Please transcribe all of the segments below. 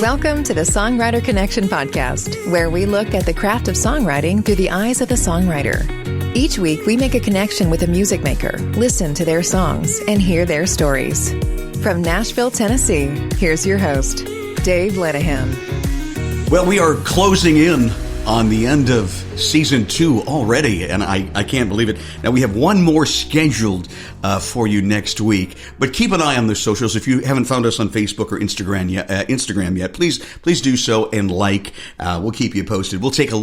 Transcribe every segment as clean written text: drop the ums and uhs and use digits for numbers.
Welcome to the Songwriter Connection podcast, where we look at the craft of songwriting through the eyes of the songwriter. Each week, we make a connection with a music maker, listen to their songs, and hear their stories. From Nashville, Tennessee, here's your host, Dave Lenihan. Well, we are closing in on the end of season 2 already, and I can't believe it. Now, we have one more scheduled for you next week, but keep an eye on the socials. If you haven't found us on Facebook or Instagram yet, please do so and like. We'll keep you posted. We'll take a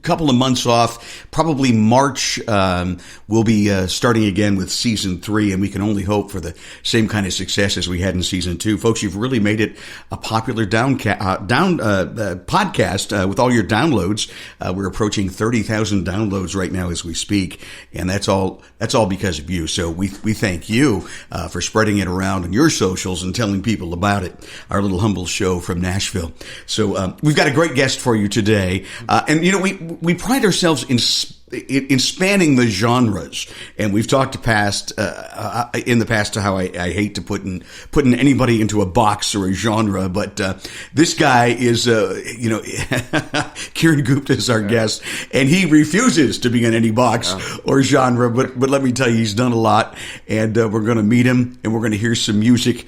couple of months off. Probably March, we'll be starting again with season 3, and we can only hope for the same kind of success as we had in season 2. Folks, you've really made it a popular podcast with all your downloads. We're approaching 30,000 downloads right now as we speak, and that's all because of you. So we thank you for spreading it around on your socials and telling people about it. Our little humble show from Nashville. So we've got a great guest for you today, and you know we pride ourselves in spanning the genres, and we've talked in the past to how I hate to putting anybody into a box or a genre, but this guy is Kiran Gupta is our guest, and he refuses to be in any box or genre. But let me tell you, he's done a lot, and we're going to meet him, and we're going to hear some music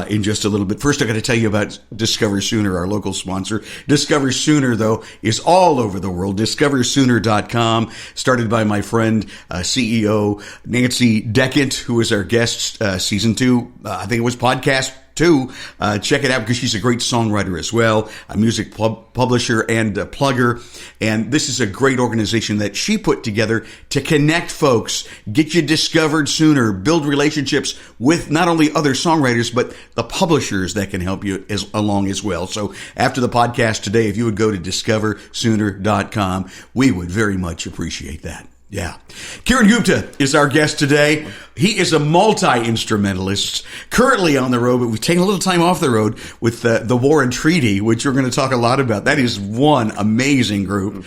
in just a little bit. First, I got to tell you about Discover Sooner, our local sponsor. Discover Sooner, though, is all over the world. DiscoverSooner.com. Started by my friend, CEO Nancy Deckent, who was our guest season 2. I think it was podcast 2. Check it out because she's a great songwriter as well, a music publisher and a plugger. And this is a great organization that she put together to connect folks, get you discovered sooner, build relationships with not only other songwriters, but the publishers that can help you along as well. So after the podcast today, if you would go to discoversooner.com, we would very much appreciate that. Yeah. Kiran Gupta is our guest today. He is a multi-instrumentalist, currently on the road, but we've taken a little time off the road with the War and Treaty, which we're going to talk a lot about. That is one amazing group.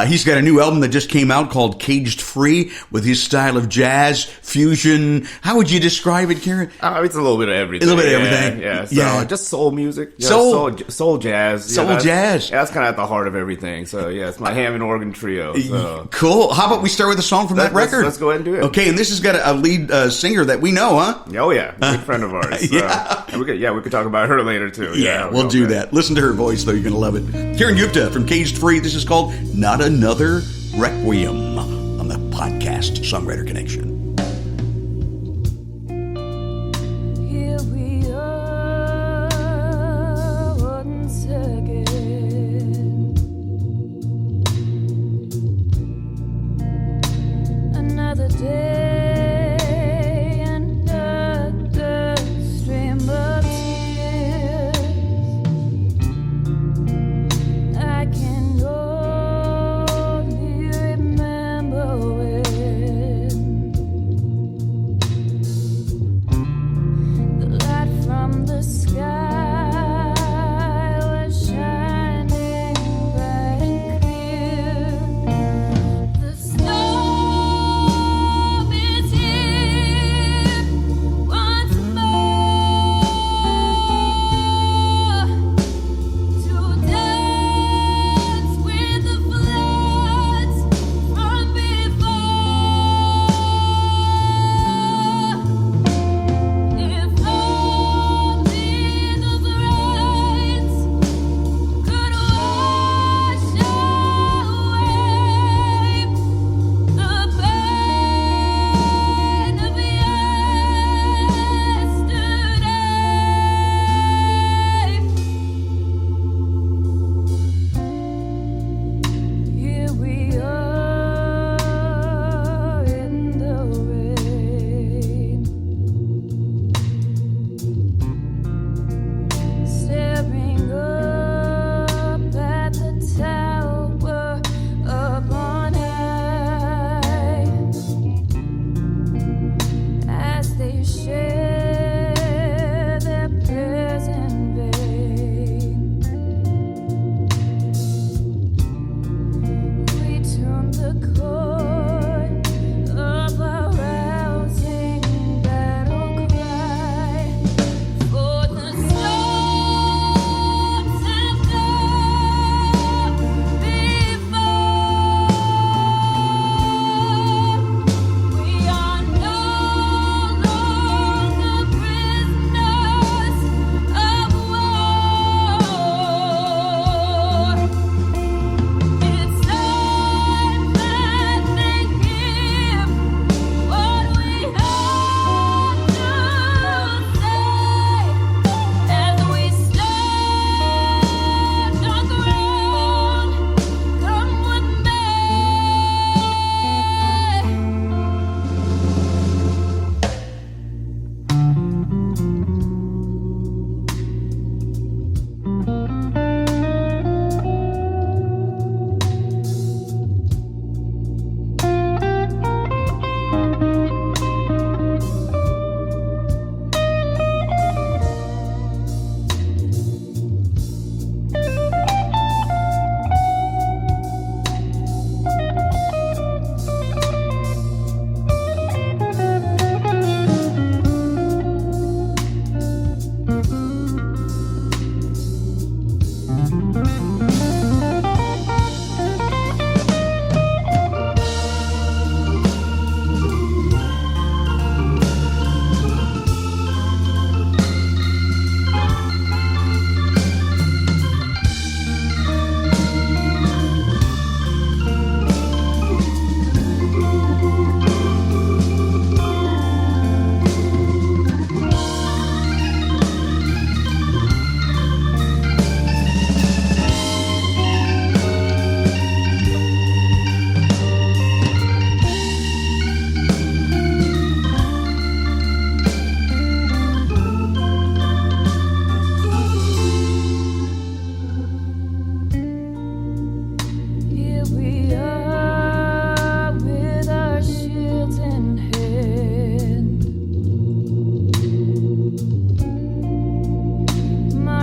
He's got a new album that just came out called Caged Free, with his style of jazz, fusion. How would you describe it, Kiran? It's a little bit of everything. A little bit of everything. Yeah. Just soul music. Soul jazz. Soul jazz. Yeah, that's kind of at the heart of everything. So yeah, it's my Hammond organ trio. So. Cool. How about we start with a song from that record? Let's go ahead and do it. Okay, and this has got a lead singer that we know, huh? Oh yeah, big friend of ours. So. Yeah. And we could talk about her later too. Yeah, we'll do that. Listen to her voice though; you're gonna love it. Kiran Gupta from Caged Free. This is called "Not Another Requiem" on the podcast Songwriter Connection. Remember when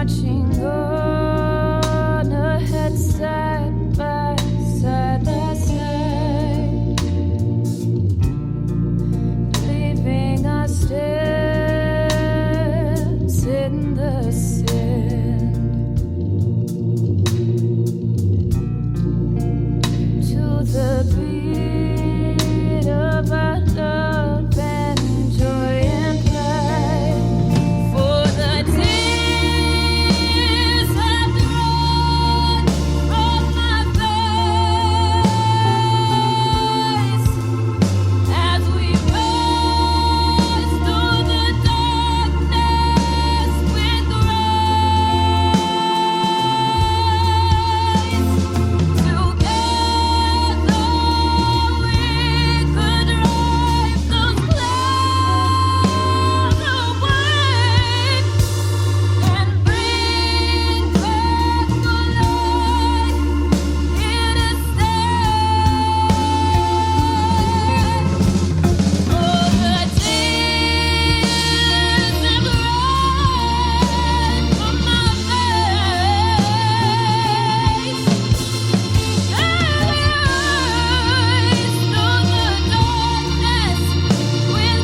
marching on ahead, side by side by side, leaving our steps in the sand. To the beat of our love and joy and pride, for the tears have drawn from my face as we rise through the darkness with grace. Together we could drive those clouds away and bring back the light it is for the tears have run from my face as we rise through the darkness with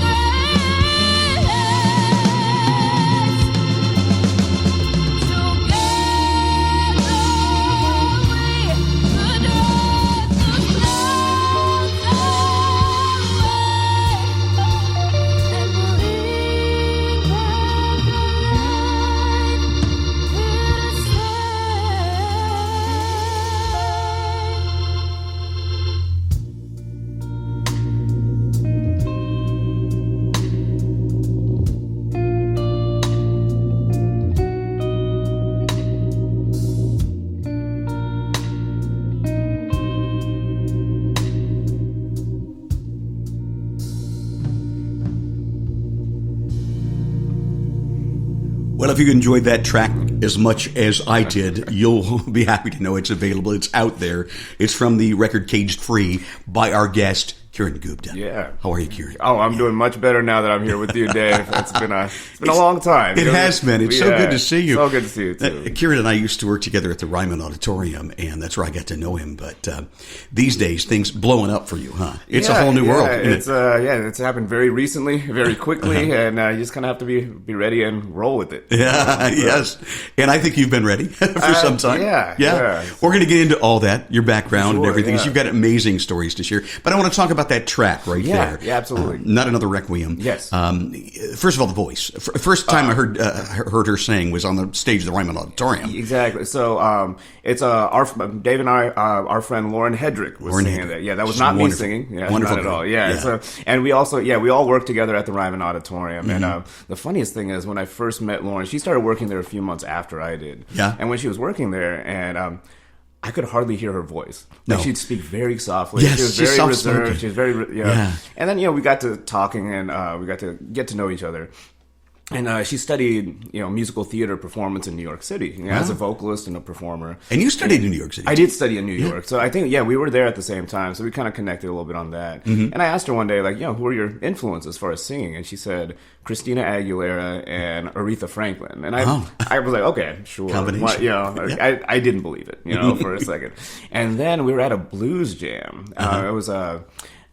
Well, if you enjoyed that track as much as I did, you'll be happy to know it's available. It's out there. It's from the record Caged Free by our guest, Kiran Gupta. Yeah. How are you, Kiran? Oh, I'm doing much better now that I'm here with you, Dave. It's been a long time. It has been. It's so good to see you. So good to see you, too. Kiran and I used to work together at the Ryman Auditorium, and that's where I got to know him. But these days, things blowing up for you, huh? It's a whole new world. It's happened very recently, very quickly, and you just kind of have to be ready and roll with it. Yeah, yes. And I think you've been ready for some time. Yeah. We're going to get into all that, your background and everything. Yeah. You've got amazing stories to share. But I want to talk about that track right there. Yeah, absolutely. Not Another Requiem. Yes. First of all, the voice. First time I heard her sing was on the stage of the Ryman Auditorium. Exactly. So it's Dave and I, our friend Lauren Hedrick was singing that. Yeah, that was not me singing. Yeah, wonderful not at girl. all. Yeah. Yeah. So, and we all worked together at the Ryman Auditorium. Mm-hmm. And the funniest thing is when I first met Lauren, she started working there a few months after I did. Yeah. And when she was working there, and I could hardly hear her voice. No. Like she'd speak very softly. Yes, she was she's very soft-spoken. reserved. She was very, Yeah. And then, we got to talking and we got to get to know each other. And she studied, musical theater performance in New York City as a vocalist and a performer. And you studied in New York City. I did study in New York. So I think, we were there at the same time. So we kind of connected a little bit on that. Mm-hmm. And I asked her one day, who are your influences as far as singing? And she said, Christina Aguilera and Aretha Franklin. And I was like, okay, sure. Combination. I didn't believe it, for a second. And then we were at a blues jam.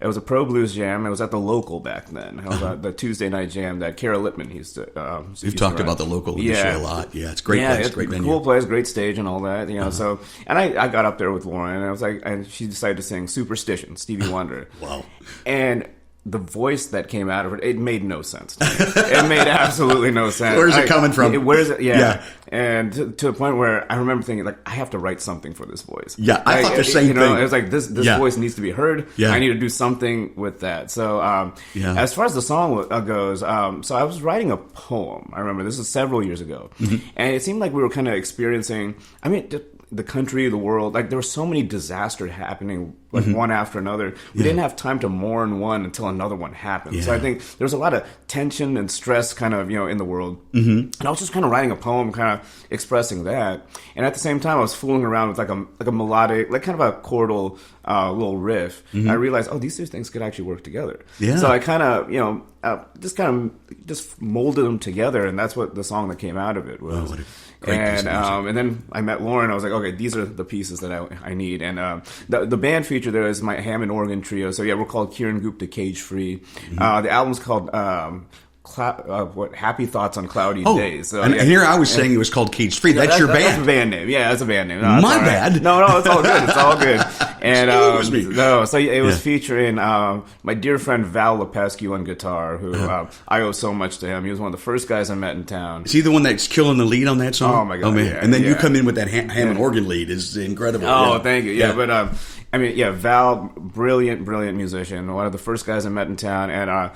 It was a pro blues jam. It was at the Local back then. It was the Tuesday night jam that Kara Lippman used to. You've talked about the Local in the show a lot. Yeah, it's a great place, it's great venue. Cool place, great stage, and all that. So, and I got up there with Lauren, and I was like, and she decided to sing "Superstition," Stevie Wonder. Wow. And the voice that came out of it made no sense to me. It made absolutely no sense. Where's it coming from? Where is it? Yeah. And to a point where I remember thinking, I have to write something for this voice. Yeah, I thought the same thing. It was like, this voice needs to be heard. Yeah. I need to do something with that. So, as far as the song goes, so I was writing a poem. I remember this is several years ago. Mm-hmm. And it seemed like we were kind of experiencing, the country, the world, there were so many disasters happening, one after another. We didn't have time to mourn one until another one happened. Yeah. So I think there was a lot of tension and stress kind of, in the world. Mm-hmm. And I was just kind of writing a poem, kind of expressing that. And at the same time, I was fooling around with like a melodic, kind of a chordal little riff. Mm-hmm. And I realized, these two things could actually work together. Yeah. So I kind of, just kind of just molded them together, and that's what the song that came out of it was. Oh, what a great piece of music. And then I met Lauren. I was like, okay, these are the pieces that I need. And the band feature there is my Hammond organ trio. So yeah, we're called Kiran Gupta Cage Free. Mm-hmm. The album's called Happy Thoughts on Cloudy Days. So, and here I was saying it was called Cage Free. That's your band. That's a band name. Yeah, that's a band name. No, my bad. No, it's all good. It's all good. And so it was Yeah. featuring my dear friend Val Lepescu on guitar, who I owe so much to him. He was one of the first guys I met in town. Is he the one that's killing the lead on that song? Oh, my God, man! yeah, and then you yeah. come in with that Hammond organ lead is incredible. Oh, Yeah. thank you. Yeah, but I mean, yeah, Val, brilliant musician. One of the first guys I met in town, and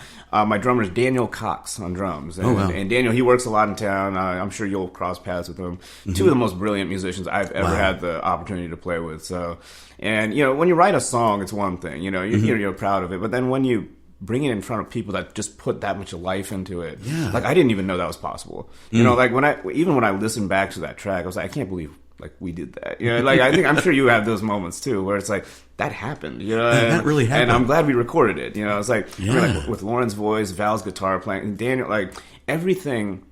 my drummer is Daniel Cox on drums. And, wow. and Daniel, he works a lot in town. I'm sure you'll cross paths with him. Mm-hmm. Two of the most brilliant musicians I've ever had the opportunity to play with. So, and when you write a song, it's one thing. You're proud of it, but then when you bring it in front of people that just put that much life into it, like I didn't even know that was possible. Like when I listened back to that track, I was like, I can't believe. Like we did that, like I'm sure you have those moments too, where it's like that happened, that really happened, and I'm glad we recorded it. It's like, like with Lauren's voice, Val's guitar playing, and Daniel, like everything.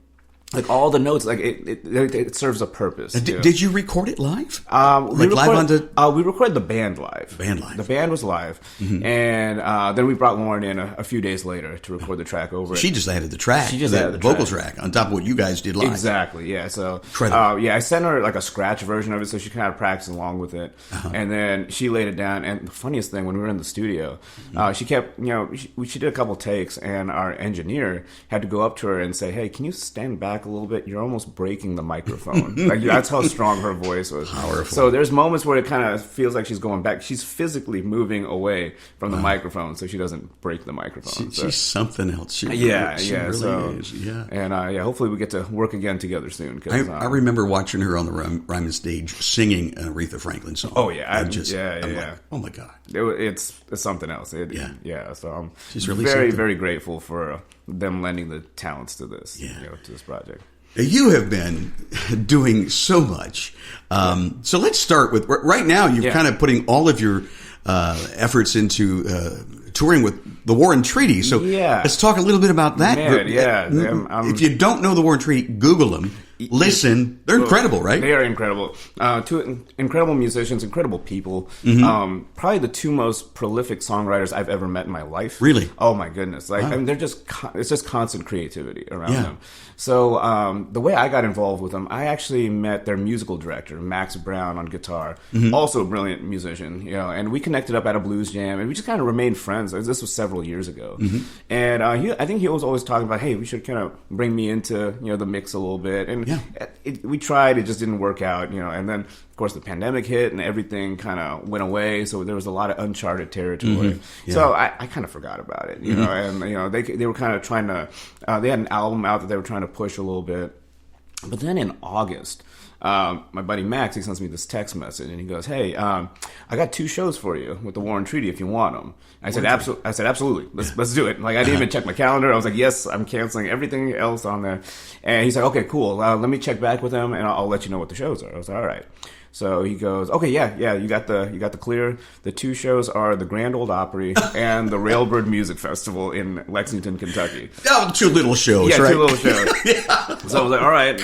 Like all the notes, like it serves a purpose. Did you record it live? We recorded the band live. The band was live, and then we brought Lauren in a few days later to record the track over. She just added the track. She just added the vocal track on top of what you guys did live. Exactly. Yeah. So Incredible. I sent her like a scratch version of it, so she kind of practiced along with it, and then she laid it down. And the funniest thing, when we were in the studio, she kept, she did a couple takes, and our engineer had to go up to her and say, "Hey, can you stand back a little bit? You're almost breaking the microphone." Like that's how strong her voice was. Powerful. So there's moments where it kind of feels like she's going back. She's physically moving away from the microphone so she doesn't break the microphone. She's something else. She really is. Yeah. And hopefully we get to work again together soon. I remember watching her on the Ryman stage singing an Aretha Franklin song. Oh yeah, I'm like, oh my God, it's something else. So I'm she's really very something. grateful for them lending the talents to this, to this project. You have been doing so much. So let's start with right now. You're kind of putting all of your efforts into touring with the War and Treaty. So let's talk a little bit about that. If you don't know the War and Treaty, Google them. Listen, they're incredible, right? They are incredible. Two incredible musicians, incredible people. Probably the two most prolific songwriters I've ever met in my life. Really? Oh my goodness! Like, I mean, they're just it's just constant creativity around them. So the way I got involved with them, I actually met their musical director, Max Brown, on guitar. Also a brilliant musician, and we connected up at a blues jam, and we just kind of remained friends. This was several years ago, and I think he was always talking about, hey, we should kind of bring me into the mix a little bit, and we tried, it just didn't work out, and then of course the pandemic hit and everything kind of went away, so there was a lot of uncharted territory. So I kind of forgot about it, and they were kind of trying to they had an album out that they were trying to push a little bit, but then in August, my buddy Max, he sends me this text message, and he goes, "Hey, I got 2 shows for you with the War and Treaty if you want them." I said, "Absolutely, let's do it." Like, I didn't even check my calendar. I was like, "Yes, I'm canceling everything else on there." And he's like, "Okay, cool. Let me check back with him, and I'll let you know what the shows are." I was like, "All right." So he goes, "Okay, yeah, you got the clear. The 2 shows are the Grand Ole Opry and the Railbird Music Festival in Lexington, Kentucky." Oh, 2 little shows, right? 2 little shows. So I was like, "All right,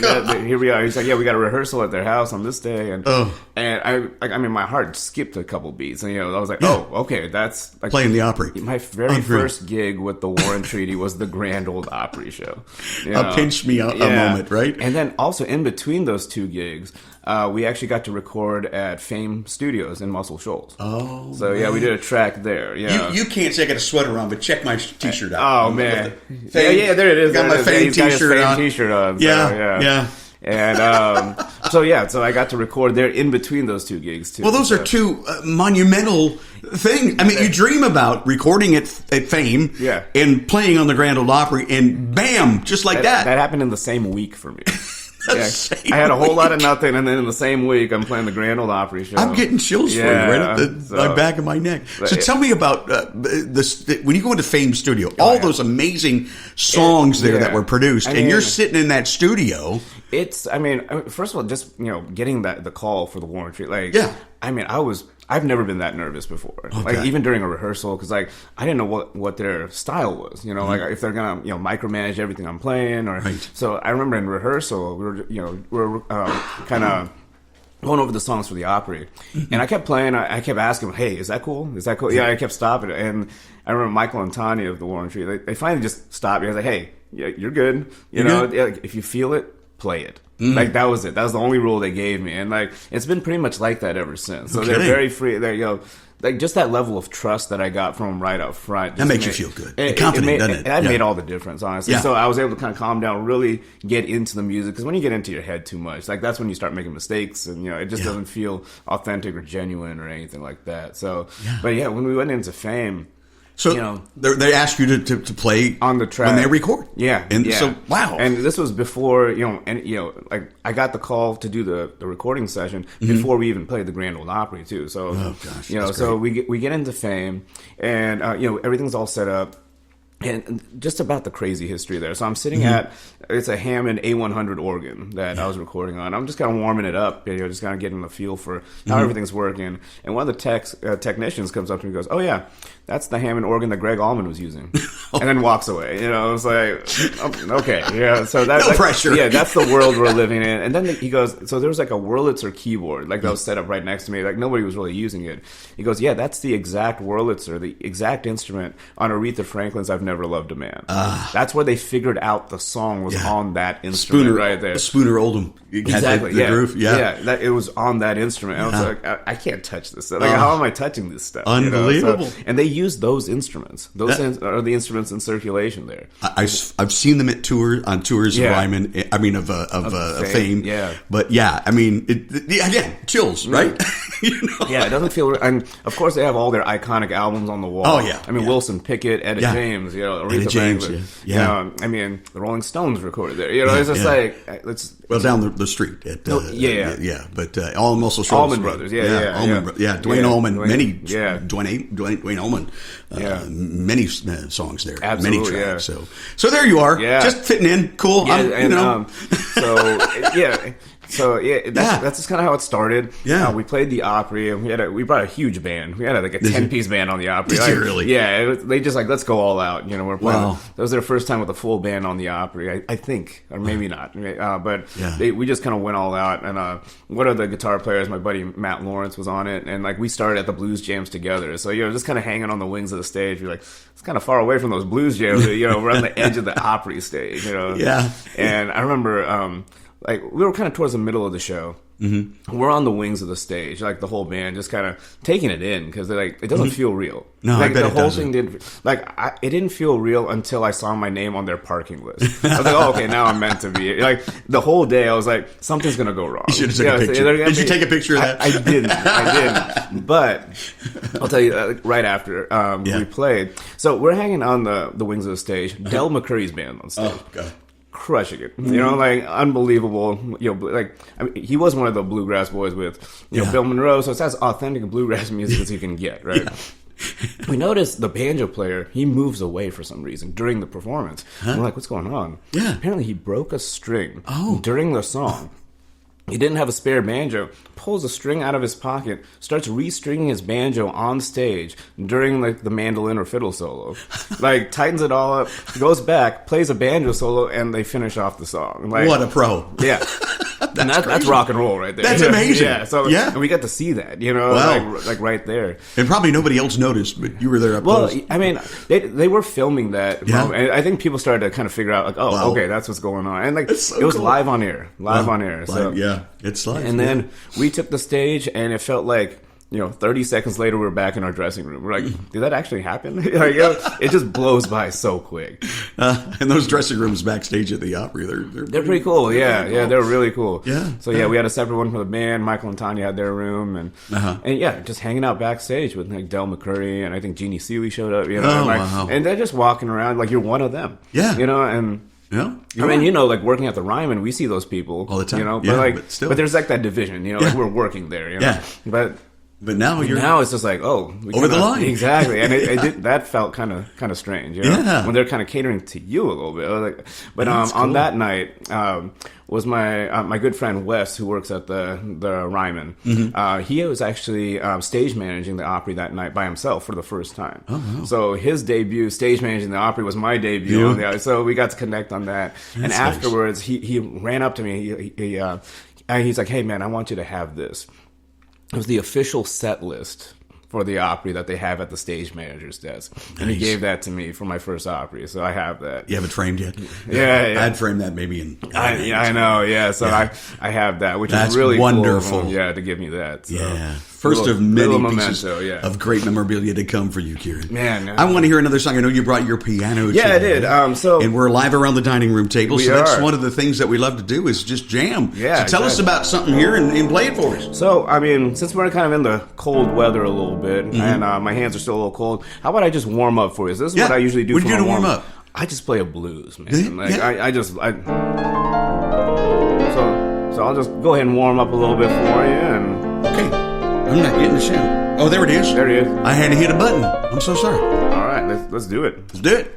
here we are." He's like, "Yeah, we got a rehearsal at their house on this day," and I mean, my heart skipped a couple beats, and I was like, "Oh, okay, that's like playing the Opry." My very first gig with the War and Treaty was the Grand Ole Opry show. A pinch me a moment, right? And then also in between those 2 gigs, we actually got to record at Fame Studios in Muscle Shoals. Oh, so we did a track there. Yeah, you can't say I got a sweater on, but check my T-shirt out. Oh man, there it is. Got my Fame T-shirt on. T-shirt on. Yeah. And so I got to record there in between those 2 gigs too. Well, those are 2 monumental things. I mean, you dream about recording at Fame, and playing on the Grand Ole Opry, and bam, just like that. That happened in the same week for me. I had a whole lot of nothing, and then in the same week, I'm playing the Grand Ole Opry show. I'm getting chills for you right at the back of my neck. So tell me about when you go into Fame Studio, all those amazing songs there that were produced, and you're sitting in that studio. It's, I mean, first of all, just, getting the call for the War and Treaty. Like, I've never been that nervous before. Okay. Like even during a rehearsal, because like I didn't know what their style was. You know, like if they're gonna micromanage everything I'm playing, or so. I remember in rehearsal we were kind of going over the songs for the Opry, and I kept playing. I kept asking, "Hey, is that cool? Is that cool?" Yeah, I kept stopping it, and I remember Michael and Tanya of the Warren Tree. They finally just stopped me. I was like, "Hey, yeah, you're good. You know, if you feel it, play it." Like that was it. That was the only rule they gave me, and like it's been pretty much like that ever since. So they're very free. They're like just that level of trust that I got from them right up front. That makes you feel good, confident, doesn't it? That made all the difference, honestly. So I was able to kind of calm down, really get into the music, because when you get into your head too much, like that's when you start making mistakes, and it just doesn't feel authentic or genuine or anything like that. So, but yeah, when we went into Fame. So they ask you to play on the track when they record. So wow. And this was before like I got the call to do the recording session before we even played the Grand Ole Opry too. So so we get into Fame, and everything's all set up. And just about the crazy history there. So I'm sitting at, it's a Hammond A100 organ that I was recording on. I'm just kind of warming it up, just kind of getting the feel for how everything's working. And one of the technicians comes up to me and goes, "Oh yeah, that's the Hammond organ that Greg Allman was using." And then walks away. I was like, okay, so that's no pressure. Yeah, that's the world we're living in. And then he goes, so there was like a Wurlitzer keyboard, like that was set up right next to me. Like nobody was really using it. He goes, "Yeah, that's the exact Wurlitzer, the exact instrument on Aretha Franklin's I've Never Loved a Man." That's where they figured out the song was on that instrument right there. Spooner Oldham. Exactly. The groove. That it was on that instrument. I was like, I can't touch this. Like, how am I touching this stuff? Unbelievable. And they used those instruments. Those are the instruments in circulation there. I've seen them on tours of Ryman. I mean of Fame. Yeah. But I mean, again, chills, right? Yeah, it doesn't feel. And of course, they have all their iconic albums on the wall. Oh yeah. I mean, Wilson Pickett, Etta James, Aretha Franklin. I mean, the Rolling Stones recorded there. It's just like well down the street at but also Allman Brothers. Dwayne Allman, Dwayne Allman, many songs there, absolutely, many tracks. So there you are, just fitting in, cool. That's just kind of how it started. We played the Opry, and we brought a huge band. We had like a 10-piece band on the Opry. Did you really? Yeah, they just like, let's go all out. We're playing. Wow. That was their first time with a full band on the Opry, I think, or maybe not. We just kind of went all out. And one of the guitar players, my buddy Matt Lawrence, was on it, and like we started at the blues jams together. So just kind of hanging on the wings of the stage. We're like, it's kind of far away from those blues jams. We're on the edge of the Opry stage. And I remember. Like we were kind of towards the middle of the show. We're on the wings of the stage, like the whole band, just kind of taking it in because they're like, it doesn't feel real. No, like I bet the it whole doesn't. thing didn't. Like it didn't feel real until I saw my name on their parking list. I was like, oh, okay, now I'm meant to be. Like the whole day, I was like, something's gonna go wrong. You should have taken a picture. Did you take a picture of that? I didn't. But I'll tell you, right after we played, so we're hanging on the wings of the stage. Del McCurry's band on stage. Oh God. Crushing it, like unbelievable. He was one of the bluegrass boys with Bill Monroe, so it's as authentic bluegrass music as you can get, right? We noticed the banjo player, he moves away for some reason during the performance. We're like, what's going on? Apparently he broke a string during the song. He didn't have a spare banjo, pulls a string out of his pocket, starts restringing his banjo on stage during like the mandolin or fiddle solo. Like tightens it all up, goes back, plays a banjo solo, and they finish off the song. Like, what a pro. Yeah. That's rock and roll right there. That's amazing. And we got to see that, like right there. And probably nobody else noticed, but you were there up close. Well, I mean, they were filming that moment. And I think people started to kind of figure out, like, okay, that's what's going on. And like, it was live on air. So, it's live. And then we took the stage, and it felt like, 30 seconds later, we were back in our dressing room. We're like, did that actually happen? It just blows by so quick. And those dressing rooms backstage at the Opry, they're pretty cool. They're really cool. Yeah. So we had a separate one for the band. Michael and Tanya had their room, and just hanging out backstage with like Del McCurry, and I think Jeannie Seeley showed up. And they're just walking around like you're one of them. Yeah. And. Yeah, I mean, like working at the Ryman, we see those people all the time. But there's like that division, like we're working there, Yeah. But But now now it's just like, we over the line. Exactly. And that felt kind of strange, you know? Yeah. When they're kind of catering to you a little bit. But That's on cool. that night, was my good friend Wes, who works at the Ryman. Mm-hmm. He was actually stage managing the Opry that night by himself for the first time. Oh, wow. So his debut, stage managing the Opry, was my debut. So we got to connect on that. And nice. afterwards, he ran up to me. He's like, "Hey, man, I want you to have this." It was the official set list for the Opry that they have at the stage manager's desk. And he Nice. gave that to me for my first Opry, so I have that. You have it framed yet? Yeah. I'd frame that maybe in. I know, yeah. So I have that, which That's is really wonderful. Cool, to give me that. So. Yeah. First Little- of many little pieces memento, of great memorabilia to come for you, Kiran. Man. I want to hear another song. I know you brought your piano. Yeah, I today. did. And we're live around the dining room table, We so that's are. one of the things that we love to do is just jam. Yeah, So tell us exactly. about something here and play it for us. So, I mean, since we're kind of in the cold weather a little bit, Mm-hmm. and my hands are still a little cold, how about I just warm up for you? This is what I usually do What for do you my do to warm up? I just play a blues, man. Yeah, Like, yeah. So I'll just go ahead and warm up a little bit for you, and Okay. I'm not getting the sound. Oh, there it is. there he is. I had to hit a button. I'm so sorry. All right, let's do it. Let's do it.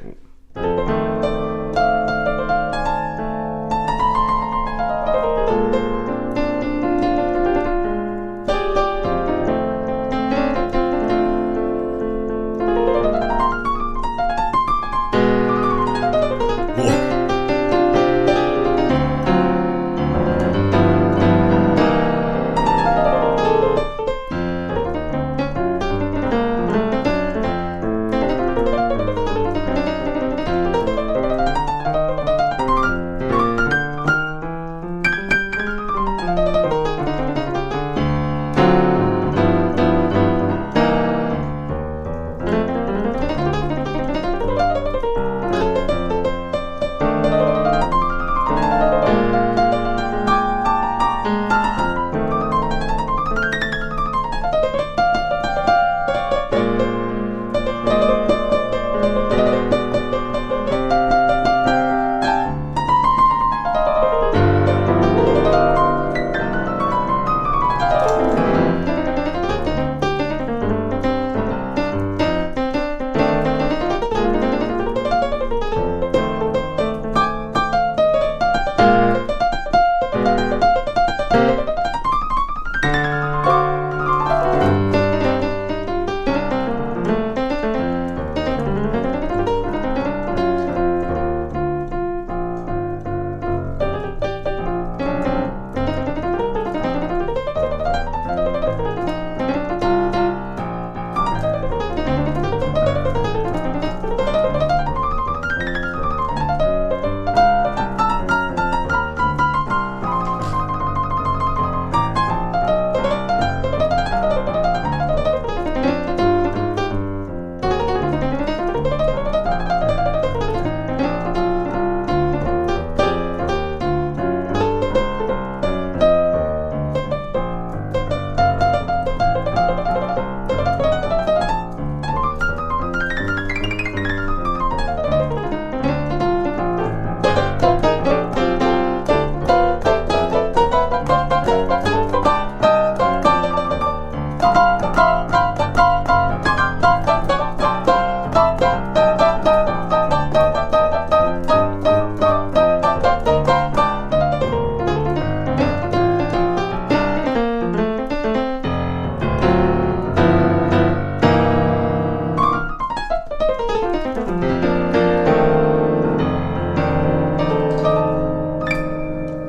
Whoa.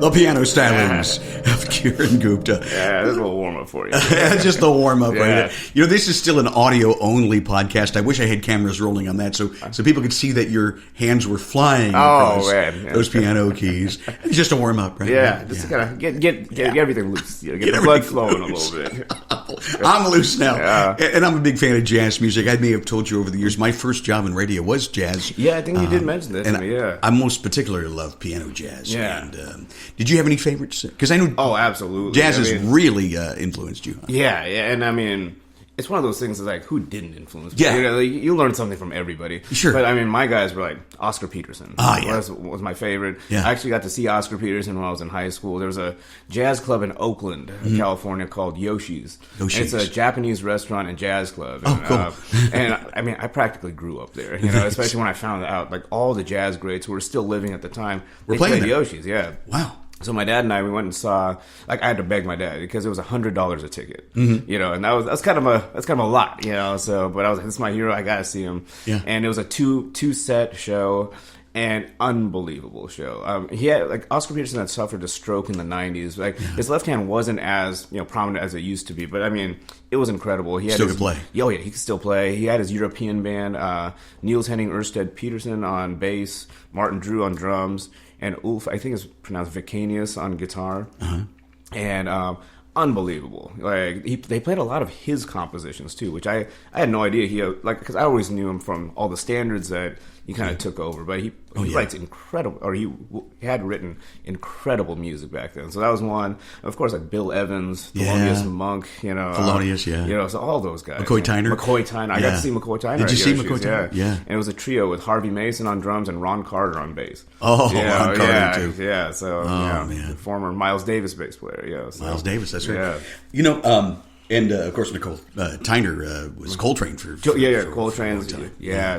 The piano stylings of Kiran Gupta. Yeah, this is a little warm up for you. Just the warm up right Yeah. there. You know, this is still an audio only podcast. I wish I had cameras rolling on that so people could see that your hands were flying across man. those piano keys. It's just a warm up, right? Yeah, just kind of get everything loose. You know, get the blood flowing a little bit. I'm loose now. Yeah. And I'm a big fan of jazz music. I may have told you over the years, my first job in radio was jazz. Yeah, I think you did mention this And to me, yeah. I most particularly love piano jazz. Yeah. And did you have any favorites? Because I know Oh, absolutely. jazz I has mean, really influenced you. Huh? Yeah, and I mean, it's one of those things that's like, who didn't influence me? Yeah. You know, like, you learn something from everybody. Sure. But I mean, my guys were like Oscar Peterson. Yeah. Was my favorite. Yeah. I actually got to see Oscar Peterson when I was in high school. There was a jazz club in Oakland, California called Yoshi's. And it's a Japanese restaurant and jazz club. And, cool. And I mean, I practically grew up there, you know, especially when I found out like all the jazz greats who were still living at the time, We're they playing played there. Yoshi's. Yeah. Wow. So my dad and I, we went and saw. Like I had to beg my dad because it was $100 a ticket, you know, and that's kind of a lot, you know. So, but I was like, this is my hero. I gotta see him. Yeah. And it was a two set show, and unbelievable show. He had like Oscar Peterson had suffered a stroke in the '90s. Like his left hand wasn't as prominent as it used to be, but I mean, it was incredible. He had Still could play. Oh yeah, he could still play. He had his European band, Niels Henning Ørsted Peterson on bass, Martin Drew on drums, and Ulf, I think it's pronounced Vicanius on guitar. And unbelievable. Like they played a lot of his compositions too, which I had no idea he because I always knew him from all the standards that he kind of took over, but he writes incredible, or he had written incredible music back then. So that was one. Of course, like Bill Evans, Thelonious Monk, Thelonious, so all those guys. McCoy Tyner. I got to see McCoy Tyner. Did you see Yoshi's, McCoy Tyner? Yeah. And it was a trio with Harvey Mason on drums and Ron Carter on bass. Oh, Ron Carter too. Yeah, so man. former Miles Davis bass player. Yeah, so. Miles Davis, that's right. Yeah. You know, and of course, Nicole Tyner was Coltrane for Coltrane's.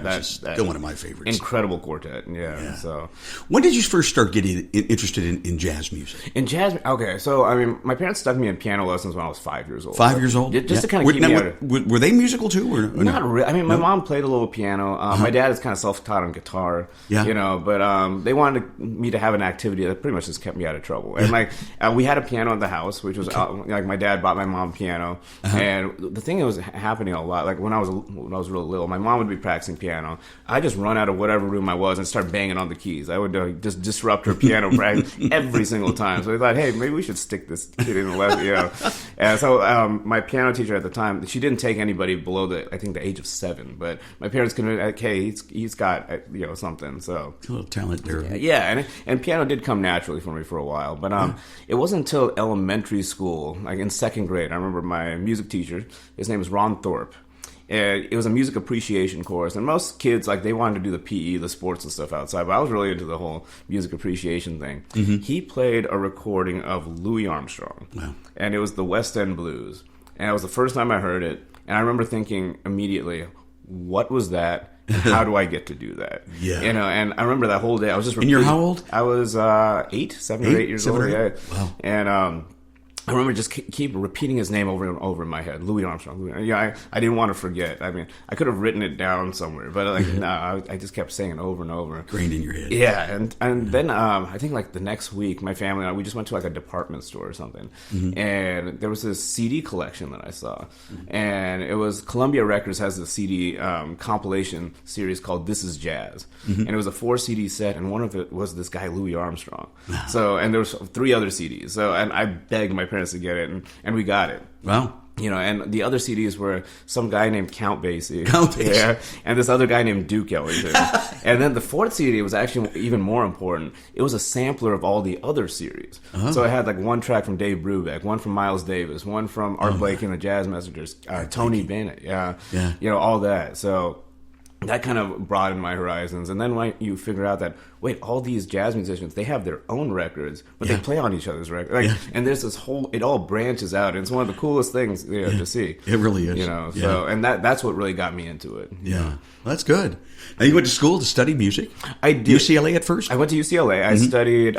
That's still one of my favorites. Incredible quartet. Yeah. So, when did you first start getting interested in jazz music? In jazz, okay. So, I mean, my parents stuck me in piano lessons when I was 5 years old. 5 years old, just to kind of keep me out. Were they musical too, or not really? I mean, my mom played a little piano. My dad is kind of self-taught on guitar. Yeah. You know, but they wanted me to have an activity that pretty much just kept me out of trouble. And like, we had a piano at the house, which was like my dad bought my mom a piano. And the thing that was happening a lot, like when I was really little, my mom would be practicing piano. I just run out of whatever room I was and start banging on the keys. I would just disrupt her piano practice every single time. So I thought, hey, maybe we should stick this kid in the left, you know. And so my piano teacher at the time, she didn't take anybody below the age of 7. But my parents convinced, like, hey, he's got something. So a little talent there. Yeah, and piano did come naturally for me for a while. But it wasn't until elementary school, like in 2nd grade, I remember my music teacher, his name is Ron Thorpe. And it was a music appreciation course, and most kids, like, they wanted to do the PE, the sports and stuff outside, but I was really into the whole music appreciation thing. He played a recording of Louis Armstrong, and it was the West End Blues, and it was the first time I heard it, and I remember thinking immediately, what was that? And how do I get to do that? Yeah. You know, and I remember that whole day, I was just repeating. And you're how old? I was 7 or 8 years old. Yeah. Wow. And I remember just keep repeating his name over and over in my head, Louis Armstrong. I didn't want to forget. I mean, I could have written it down somewhere, but I just kept saying it over and over. Ingrained in your head. Yeah, and then I think like the next week, my family and I, we just went to like a department store or something, and there was this CD collection that I saw, and it was Columbia Records has a CD compilation series called This Is Jazz, and it was a 4 CD set, and one of it was this guy Louis Armstrong. So, and there was 3 other CDs. So, and I begged my parents to get it, and we got it. Wow. You know, and the other CDs were some guy named Count Basie. Count Basie. Yeah, and this other guy named Duke Ellington. And then the 4th CD was actually even more important. It was a sampler of all the other series. So it had like one track from Dave Brubeck, one from Miles Davis, one from Art Blakey and the Jazz Messengers, Tony Bennett. Yeah. You know, all that. So that kind of broadened my horizons. And then when you figure out that, wait, all these jazz musicians, they have their own records, but they play on each other's records. Like, and there's this whole, it all branches out. And it's one of the coolest things to see. It really is. You know, so, and that's what really got me into it. Yeah. Well, that's good. Now, you went to school to study music? I did. UCLA at first? I went to UCLA. I studied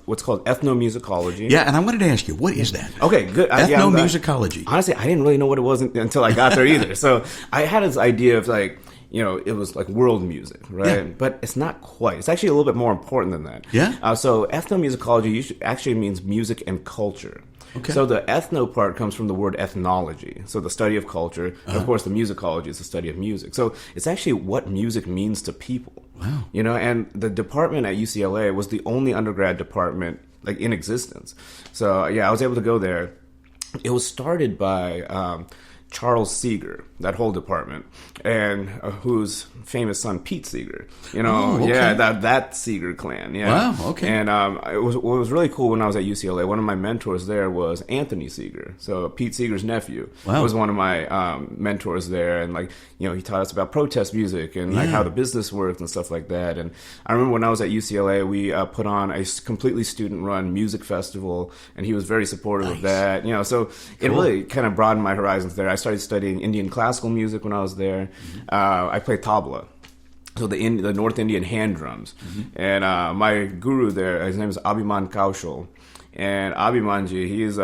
what's called ethnomusicology. Yeah, and I wanted to ask you, what is that? Okay, good. Ethnomusicology. Honestly, I didn't really know what it was until I got there either. So I had this idea of like, you know, it was like world music, right? Yeah. But it's not quite. It's actually a little bit more important than that. Yeah. So ethnomusicology actually means music and culture. Okay. So the ethno part comes from the word ethnology, so the study of culture. And of course, the musicology is the study of music. So it's actually what music means to people. Wow. You know, and the department at UCLA was the only undergrad department like in existence. So yeah, I was able to go there. It was started by Charles Seeger, that whole department, and whose famous son Pete Seeger. You know, Oh, okay. yeah, that Seeger clan. Yeah. Wow, okay. And what was really cool when I was at UCLA, one of my mentors there was Anthony Seeger. So Pete Seeger's nephew was one of my mentors there, and like, you know, he taught us about protest music and like how the business worked and stuff like that. And I remember when I was at UCLA, we put on a completely student-run music festival, and he was very supportive of that. You know, so it really kind of broadened my horizons there. I started studying Indian classical music when I was there. I played tabla, so the North Indian hand drums. And my guru there, his name is Abhiman Kaushal. And Abhimanji, he's,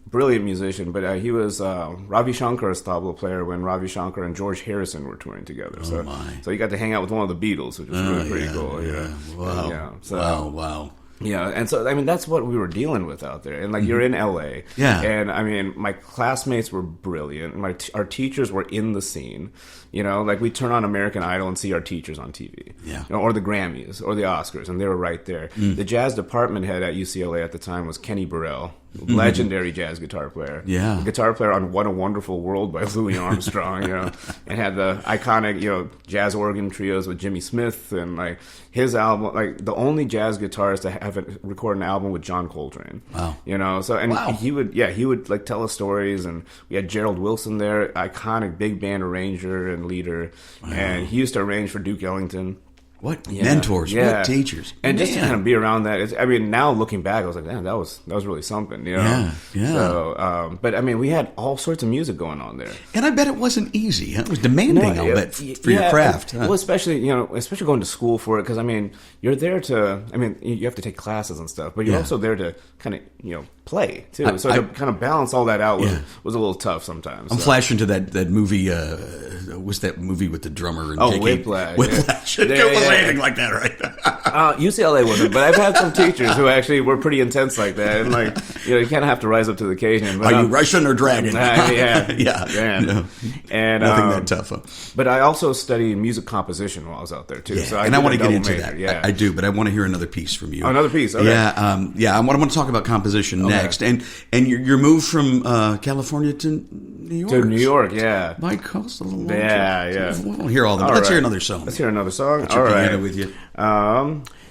brilliant musician, but he was Ravi Shankar's tabla player when Ravi Shankar and George Harrison were touring together. So he got to hang out with one of the Beatles, which was really pretty cool. Yeah. Wow. Yeah. Wow. Yeah, and so, I mean, that's what we were dealing with out there. And, like, you're in LA. Yeah. And, I mean, my classmates were brilliant. Our teachers were in the scene. You know, like, we turn on American Idol and see our teachers on TV. Yeah. You know, or the Grammys or the Oscars, and they were right there. The jazz department head at UCLA at the time was Kenny Burrell, legendary jazz guitar player. Yeah. Guitar player on What a Wonderful World by Louis Armstrong, you know, and had the iconic, you know, jazz organ trios with Jimmy Smith, and like his album, like the only jazz guitarist to have record an album with John Coltrane. Wow. You know, so, and he would like tell us stories, and we had Gerald Wilson there, iconic big band arranger and leader, and he used to arrange for Duke Ellington. What mentors, what teachers. And just to kind of be around that, I mean, now looking back, I was like, damn, that was really something, you know? Yeah. So, but I mean, we had all sorts of music going on there. And I bet it wasn't easy. Huh? It was demanding, I'll bet, for your craft. Huh? Well, especially going to school for it, because, I mean, you're there to, I mean, you have to take classes and stuff, but you're also there to kind of, you know, play, too. To kind of balance all that out was a little tough sometimes. I'm flashing to that movie, what's that movie with the drummer? And Whiplash. Whiplash. It wasn't anything like that, right? UCLA wasn't, but I've had some teachers who actually were pretty intense like that, and like, you know, you kind of have to rise up to the occasion. But, are you Russian or Dragon? Yeah. No. And nothing that tough. Huh? But I also studied music composition while I was out there too. Yeah. So I want to get into major. that. Yeah. I do, but I want to hear another piece from you. Oh, another piece. Okay. Yeah. I want to talk about composition next, and you're moved from California to New York. To New York, yeah. By coastal. Yeah. We won't hear all that. Let's hear another song. Let's hear another song. All right. With you.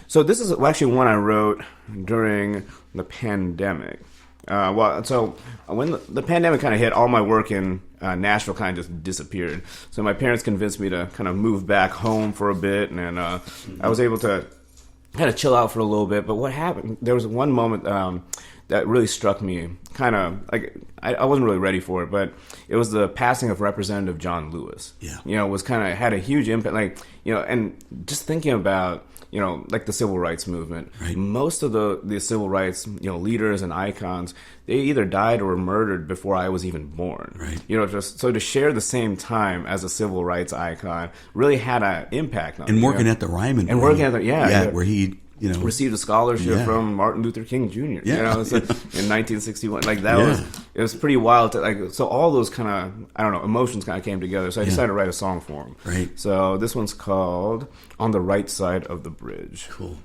So this is actually one I wrote during the pandemic. So when the pandemic kind of hit, all my work in Nashville kind of just disappeared. So my parents convinced me to kind of move back home for a bit, and I was able to kind of chill out for a little bit. But what happened? There was one moment that really struck me. Kind of like I wasn't really ready for it, but it was the passing of Representative John Lewis. Yeah, you know, was kind of had a huge impact. Like, you know, and just thinking about, you know, like the civil rights movement. Right. Most of the civil rights, you know, leaders and icons, they either died or were murdered before I was even born. Right. You know, just so to share the same time as a civil rights icon really had an impact on me. And working at the Ryman. And working at the where he, you know, received a scholarship from Martin Luther King Jr. You know, so in 1961. Like that it was pretty wild. So all those kind of, I don't know, emotions kind of came together. So I decided to write a song for him. Right. So this one's called "On the Right Side of the Bridge." Cool.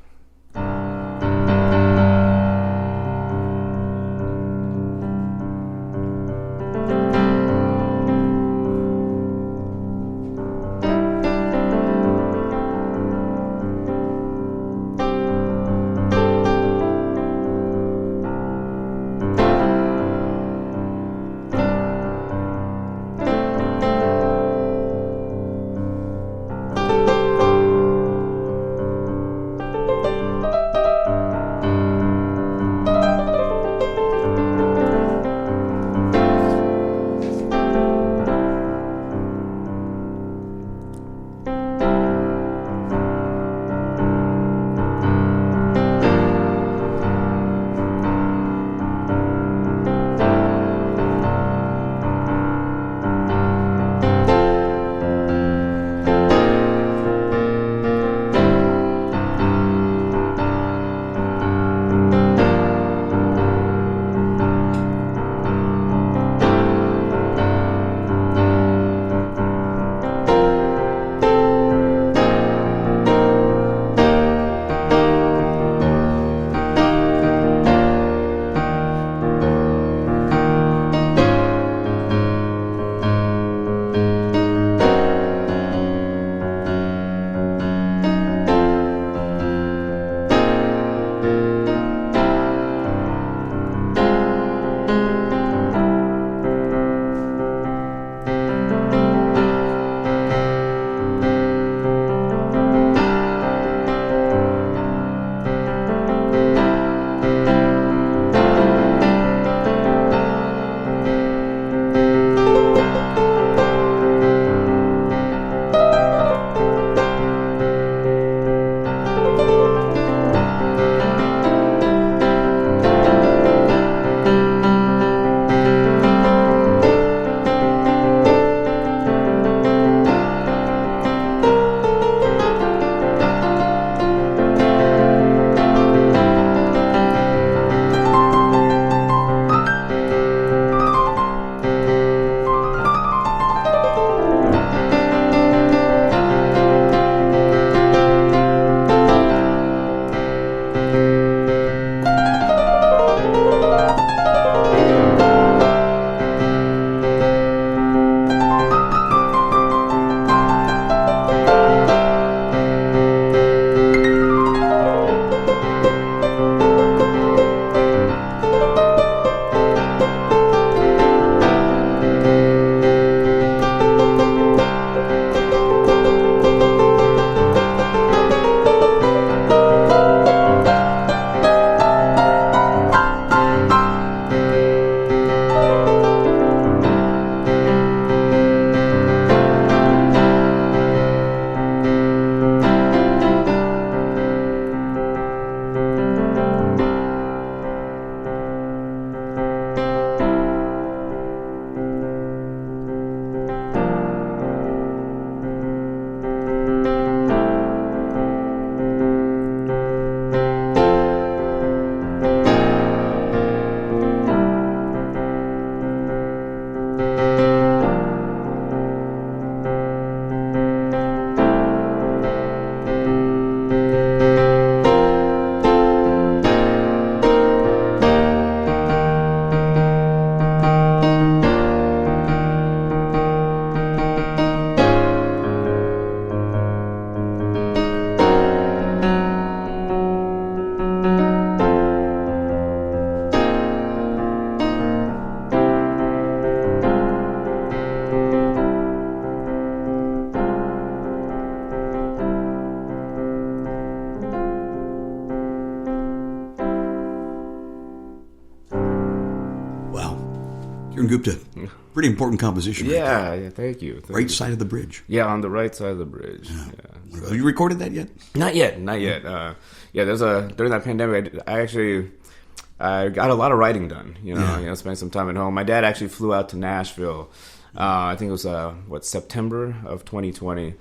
Kiran Gupta, pretty important composition. Yeah, thank you. Right side of the bridge. Yeah, on the right side of the bridge. Yeah. Have you recorded that yet? Not yet. During that pandemic, I got a lot of writing done. Spent some time at home. My dad actually flew out to Nashville. I think it was September of 2020,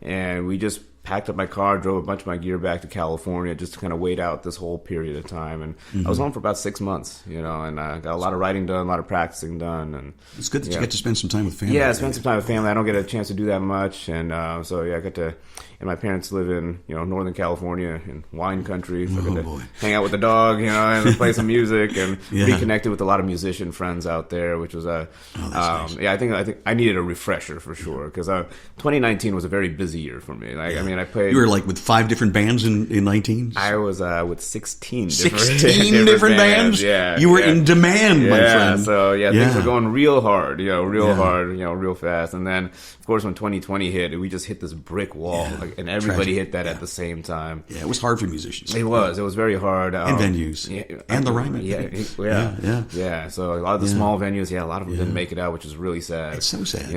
and we just packed up my car, drove a bunch of my gear back to California just to kind of wait out this whole period of time. And I was home for about 6 months, and I got a lot of writing done, a lot of practicing done. And it's good that you get to spend some time with family. Yeah, spend some time with family. I don't get a chance to do that much. And I got to, and my parents live in, Northern California in wine country. So I got to hang out with the dog, and play some music and be connected with a lot of musician friends out there, which was nice. I think I needed a refresher for sure because 2019 was a very busy year for me. I played. You were like with 5 different bands in 19? I was with 16 different bands? Yeah. You were in demand, my friend. So things were going real hard, hard, real fast. And then, of course, when 2020 hit, we just hit this brick wall, and everybody hit that at the same time. Yeah, it was hard for musicians. It was very hard. And venues. And the Ryman. Yeah. So a lot of the small venues, a lot of them didn't make it out, which is really sad. It's so sad,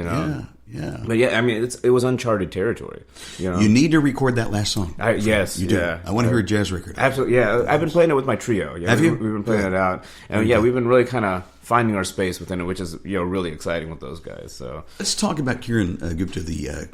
Yeah. But it was uncharted territory. You need to record that last song. Yes, you do. Yeah. I want to hear a jazz record. Absolutely, yeah. I've been playing it with my trio. Have you? We've been playing it out, and we've been really kind of finding our space within it, which is really exciting with those guys. So let's talk about Kiran Gupta, the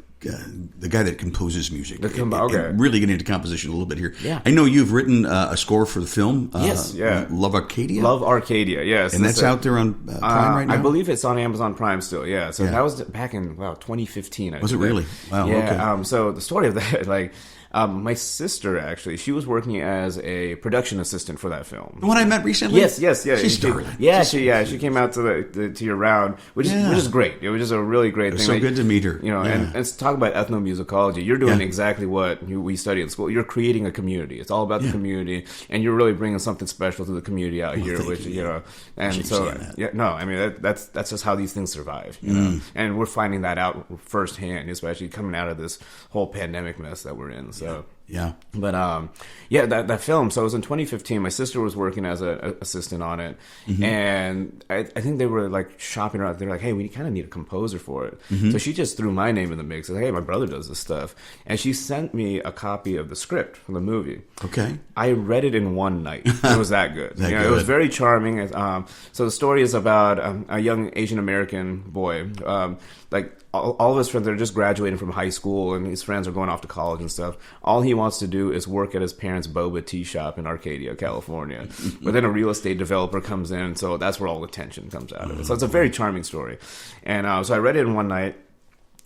guy that composes music. And really get into composition a little bit here. Yeah. I know you've written a score for the film. Yes, Love Arcadia. Love Arcadia, yes. And that's out there on Prime right now? I believe it's on Amazon Prime still, yeah. So that was back in 2015. Was it really? Wow, yeah. okay. So the story of that, my sister, actually, she was working as a production assistant for that film. The one I met recently? Yes. She's darling. She came out to your round, which is great. It was just a really great thing. It was so good to meet her. And let's talk about ethnomusicology. You're doing exactly what we study in school. You're creating a community. It's all about the community, and you're really bringing something special to the community out here, which, and so, that's just how these things survive, and we're finding that out firsthand, especially coming out of this whole pandemic mess that we're in. So. Yeah. But that film, so it was in 2015. My sister was working as an assistant on it, and I think they were shopping around. They're like, hey, we kind of need a composer for it. So she just threw my name in the mix. Like, hey, my brother does this stuff, and she sent me a copy of the script from the movie. Okay. I read it in one night. It was that good. It was very charming. So the story is about a young Asian American boy. All of his friends are just graduating from high school, and his friends are going off to college and stuff. All he wants to do is work at his parents' boba tea shop in Arcadia, California. But then a real estate developer comes in, so that's where all the tension comes out of it. So it's a very charming story. And so I read it in one night.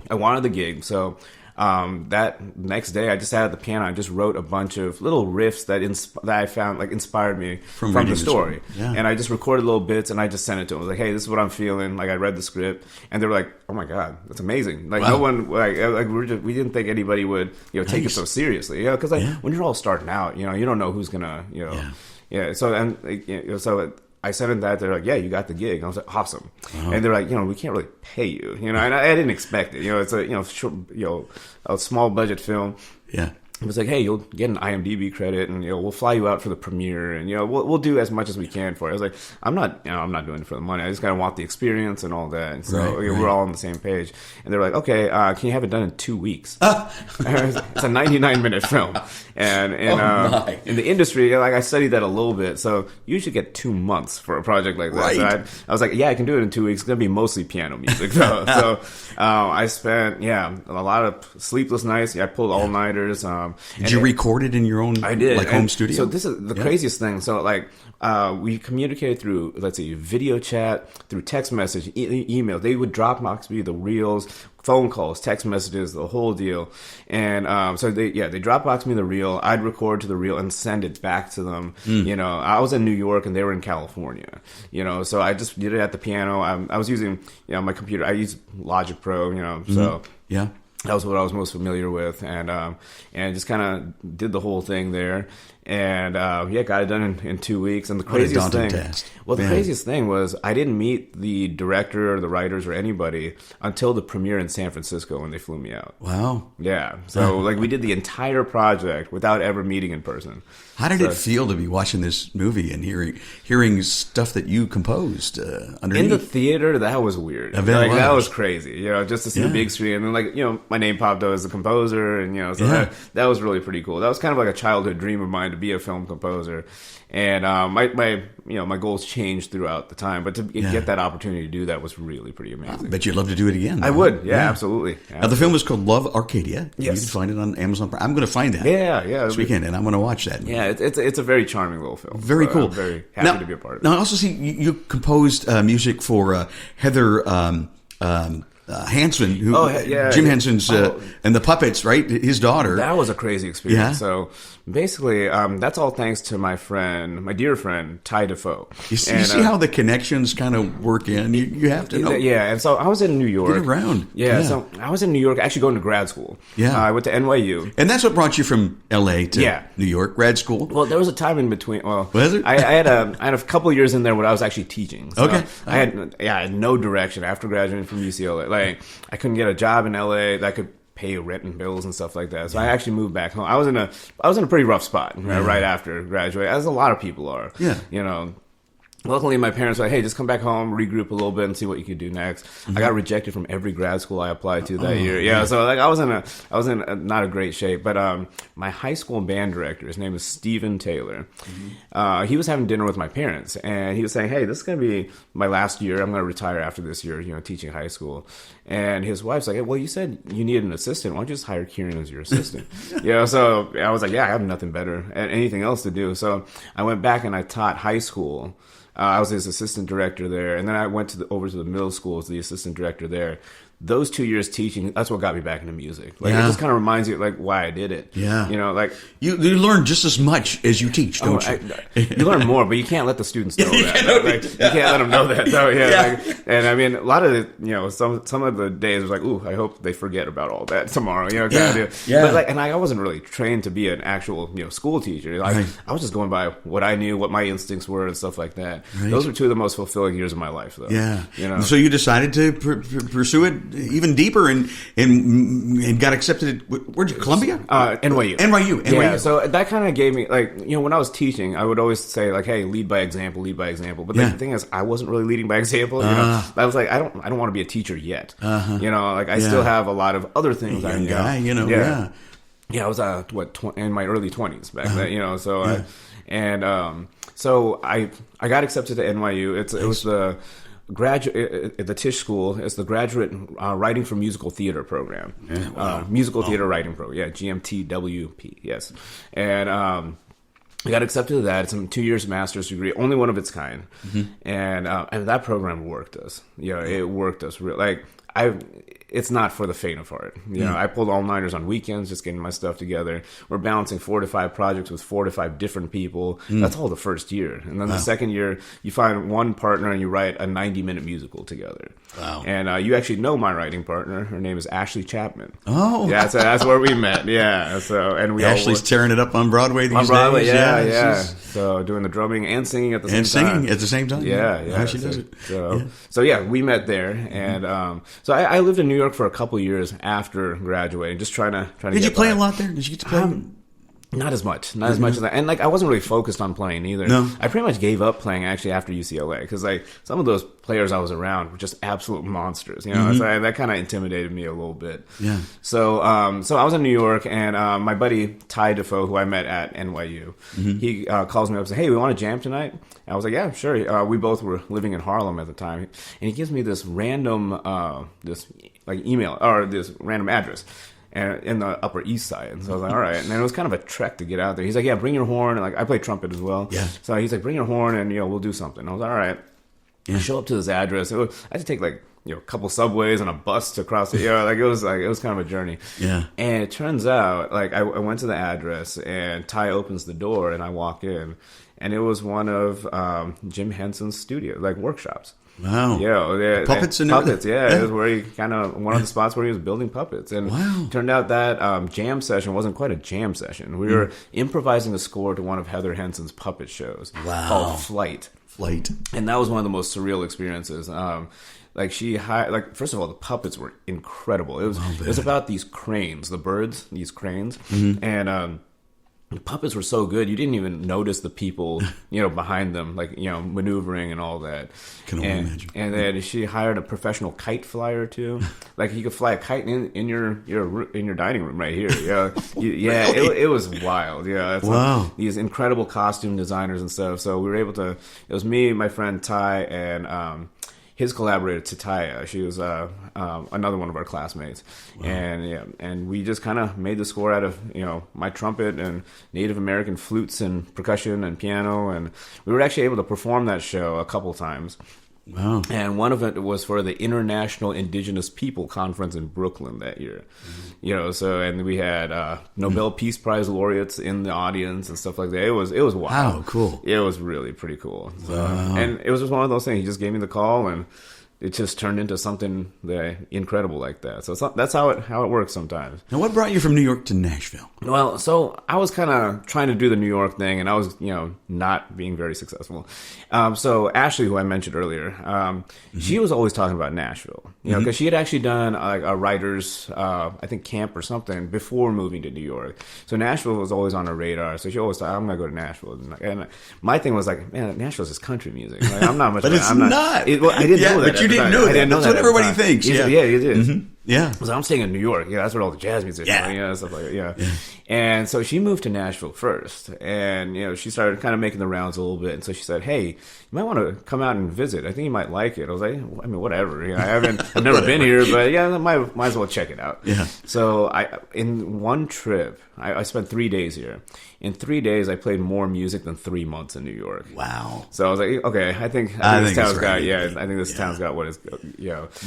I wanted the gig, so that next day I just sat at the piano. I just wrote a bunch of little riffs that I found inspired me from the story. Yeah. And I just recorded little bits and I just sent it to them. I was like, hey, this is what I'm feeling. I read the script, and they were like, oh my God, that's amazing. No one we didn't think anybody would take it so seriously. Because when you're all starting out, you don't know who's gonna So I sent in that. They're like, yeah, you got the gig. And I was like, awesome. And they're like, we can't really pay you, and I didn't expect it. It's a small budget film. Yeah. It was like, hey, you'll get an IMDb credit, and we'll fly you out for the premiere, and we'll do as much as we can for it. I was like, I'm not doing it for the money. I just kind of want the experience and all that. And so we're all on the same page. And they're like, okay, can you have it done in 2 weeks? It's a 99-minute film, and in the industry, I studied that a little bit. So you usually get 2 months for a project like that. Right. So I was like, yeah, I can do it in 2 weeks. It's gonna be mostly piano music, though. So I spent a lot of sleepless nights. I pulled all-nighters. Did you record it in your own home studio? So this is the craziest thing. So we communicated through, let's see, video chat, through text message, email. They would Dropbox me the reels, phone calls, text messages, the whole deal. And so they Dropbox me the reel. I'd record to the reel and send it back to them. I was in New York and they were in California. So I just did it at the piano. I was using my computer. I use Logic Pro. So yeah. That was what I was most familiar with, and just kind of did the whole thing there. And got it done in 2 weeks. And the What a craziest daunting thing, task. well, the Yeah. craziest thing was I didn't meet the director or the writers or anybody until the premiere in San Francisco when they flew me out. Wow. Yeah, so like we did the entire project without ever meeting in person. How did it feel to be watching this movie and hearing stuff that you composed underneath? In the theater, that was weird. I bet it That was. was crazy. You know, just to see Yeah. the big screen, and then like my name popped up as the composer, and so Yeah. that was really pretty cool. That was kind of like a childhood dream of mine to be a film composer, and my goals changed throughout the time, but to get that opportunity to do that was really pretty amazing. I bet you'd love to do it again. I would, absolutely. Now, the film is called Love Arcadia. Yes. You can find it on Amazon Prime. I'm going to find that Yeah. this weekend, and I'm going to watch that. Yeah, it's a very charming little film. Very So cool. I'm very happy to be a part of it. Now, I also see you composed music for Heather Hansen, who Jim Henson's and the Puppets, right? His daughter. That was a crazy experience. Yeah. So basically, that's all thanks to my dear friend, Ty Defoe. You see how the connections kind of work in? You have to know. Yeah, and so I was in New York. Get around. Yeah, so I was in New York actually going to grad school. Yeah. I went to NYU. And that's what brought you from L.A. to New York, grad school? Well, there was a time in between. Well, Was it? I had a couple years in there when I was actually teaching. So Okay. I had no direction after graduating from UCLA. Like, I couldn't get a job in LA that could pay rent and bills and stuff like that. So I actually moved back home. I was in a pretty rough spot right after graduating, as a lot of people are. Yeah. Luckily, my parents were like, hey, just come back home, regroup a little bit, and see what you could do next. I got rejected from every grad school I applied to that year. Yeah, so like I was in not a great shape. But my high school band director, his name is Steven Taylor. He was having dinner with my parents, and he was saying, hey, this is going to be my last year. I'm going to retire after this year, teaching high school. And his wife's like, hey, well, you said you needed an assistant. Why don't you just hire Kiran as your assistant? So I was like, yeah, I have nothing better and anything else to do. So I went back and I taught high school. I was his assistant director there, and then I went over to the middle school as the assistant director there. Those 2 years teaching, that's what got me back into music. Like, it just kind of reminds you, like, why I did it. Yeah. Like... You learn just as much as you teach, don't you? You learn more, but you can't let the students know that. You can't let them know that. So, and I mean, a lot of the, some of the days was like, ooh, I hope they forget about all that tomorrow, kind of deal. But like, and I wasn't really trained to be an actual, school teacher. Like, I was just going by what I knew, what my instincts were and stuff like that. Right. Those were two of the most fulfilling years of my life, though. Yeah. So you decided to pursue it even deeper and got accepted at, where'd you, Columbia? NYU. Yeah, so that kind of gave me, like, when I was teaching, I would always say, like, hey, lead by example. But the thing is, I wasn't really leading by example. I was like, I don't want to be a teacher yet. Like, I still have a lot of other things I know. Yeah, I was in my early 20s back then, so I got accepted to NYU. It was the graduate at the Tisch School. It's the graduate writing for musical theater program, musical theater writing program. Yeah, GMTWP. Yes, and I got accepted to that. It's a 2 years master's degree, only one of its kind, and that program worked us. It worked us real like it's not for the faint of heart. I pulled all-nighters on weekends, just getting my stuff together. We're balancing 4 to 5 projects with 4 to 5 different people. That's all the first year. And then the second year, you find one partner and you write a 90-minute musical together. Wow. And you actually know my writing partner. Her name is Ashley Chapman. Oh. Yeah, so that's where we met. Yeah. So, and we Ashley's tearing it up on Broadway these days. Yeah. So doing the drumming and singing at the same time. And singing at the same time. Yeah. How she does it. So we met there. And so I lived in New York for a couple years after graduating, just trying to Did you play a lot there? Did you get to play? Not as much as that. And like, I wasn't really focused on playing either. No. I pretty much gave up playing actually after UCLA because like some of those players I was around were just absolute monsters. So that kind of intimidated me a little bit. Yeah. So I was in New York, and my buddy Ty Defoe, who I met at NYU, he calls me up and says, "Hey, we want to jam tonight?" And I was like, "Yeah, sure." We both were living in Harlem at the time, and he gives me this random email or this random address. And in the Upper East Side, and so I was like, all right. And then it was kind of a trek to get out there. He's like, yeah, bring your horn. And like, I play trumpet as well. Yeah. So he's like, bring your horn, and we'll do something. And I was like, all right. Yeah. I show up to this address. I had to take like a couple subways and a bus to cross it. It was kind of a journey. Yeah. And it turns out, like, I went to the address, and Ty opens the door, and I walk in. and it was one of Jim Henson's studio workshops. Wow. Yeah, puppets and puppets. everything. Yeah, it was where he one of the spots where he was building puppets. And it turned out that jam session wasn't quite a jam session. We were improvising a score to one of Heather Henson's puppet shows called Flight. And that was one of the most surreal experiences. First of all, the puppets were incredible. It was about these cranes, the birds, these cranes, and the puppets were so good you didn't even notice the people behind them, maneuvering and all that. Can only imagine. And then she hired a professional kite flyer too. He could fly a kite in your dining room right here. Really? It was wild. Wow. These incredible costume designers and stuff. So we were able to. It was me, my friend Ty, and his collaborator Tataya. She was another one of our classmates. Wow. And we just kind of made the score out of my trumpet and Native American flutes and percussion and piano, and we were actually able to perform that show a couple times. Wow. And one of it was for the International Indigenous People Conference in Brooklyn that year. And we had Nobel Peace Prize laureates in the audience and stuff like that. It was wild. Wow, cool. It was really pretty cool. Wow. And it was just one of those things. He just gave me the call, and it just turned into something incredible like that. So that's how it works sometimes. Now, what brought you from New York to Nashville? Well, so I was kind of trying to do the New York thing, and I was, not being very successful. So Ashley, who I mentioned earlier, she was always talking about Nashville, because she had actually done a writer's, I think, camp or something before moving to New York. So Nashville was always on her radar. So she always thought, I'm going to go to Nashville. And my thing was man, Nashville's just country music. I'm not much. But it's not. I didn't know that. But you didn't know that. That's what everybody thinks. Yeah, you did. Mm-hmm. Yeah. So I'm staying in New York. Yeah, that's where all the jazz music is. Stuff like that. Yeah. And so she moved to Nashville first. And, she started kind of making the rounds a little bit. And so she said, hey, you might want to come out and visit. I think you might like it. I was like, whatever. I've never been here, but might as well check it out. Yeah. So in one trip, I spent 3 days here. In 3 days, I played more music than 3 months in New York. Wow. So I was like, okay, I think this town's got, I think this town's got what is,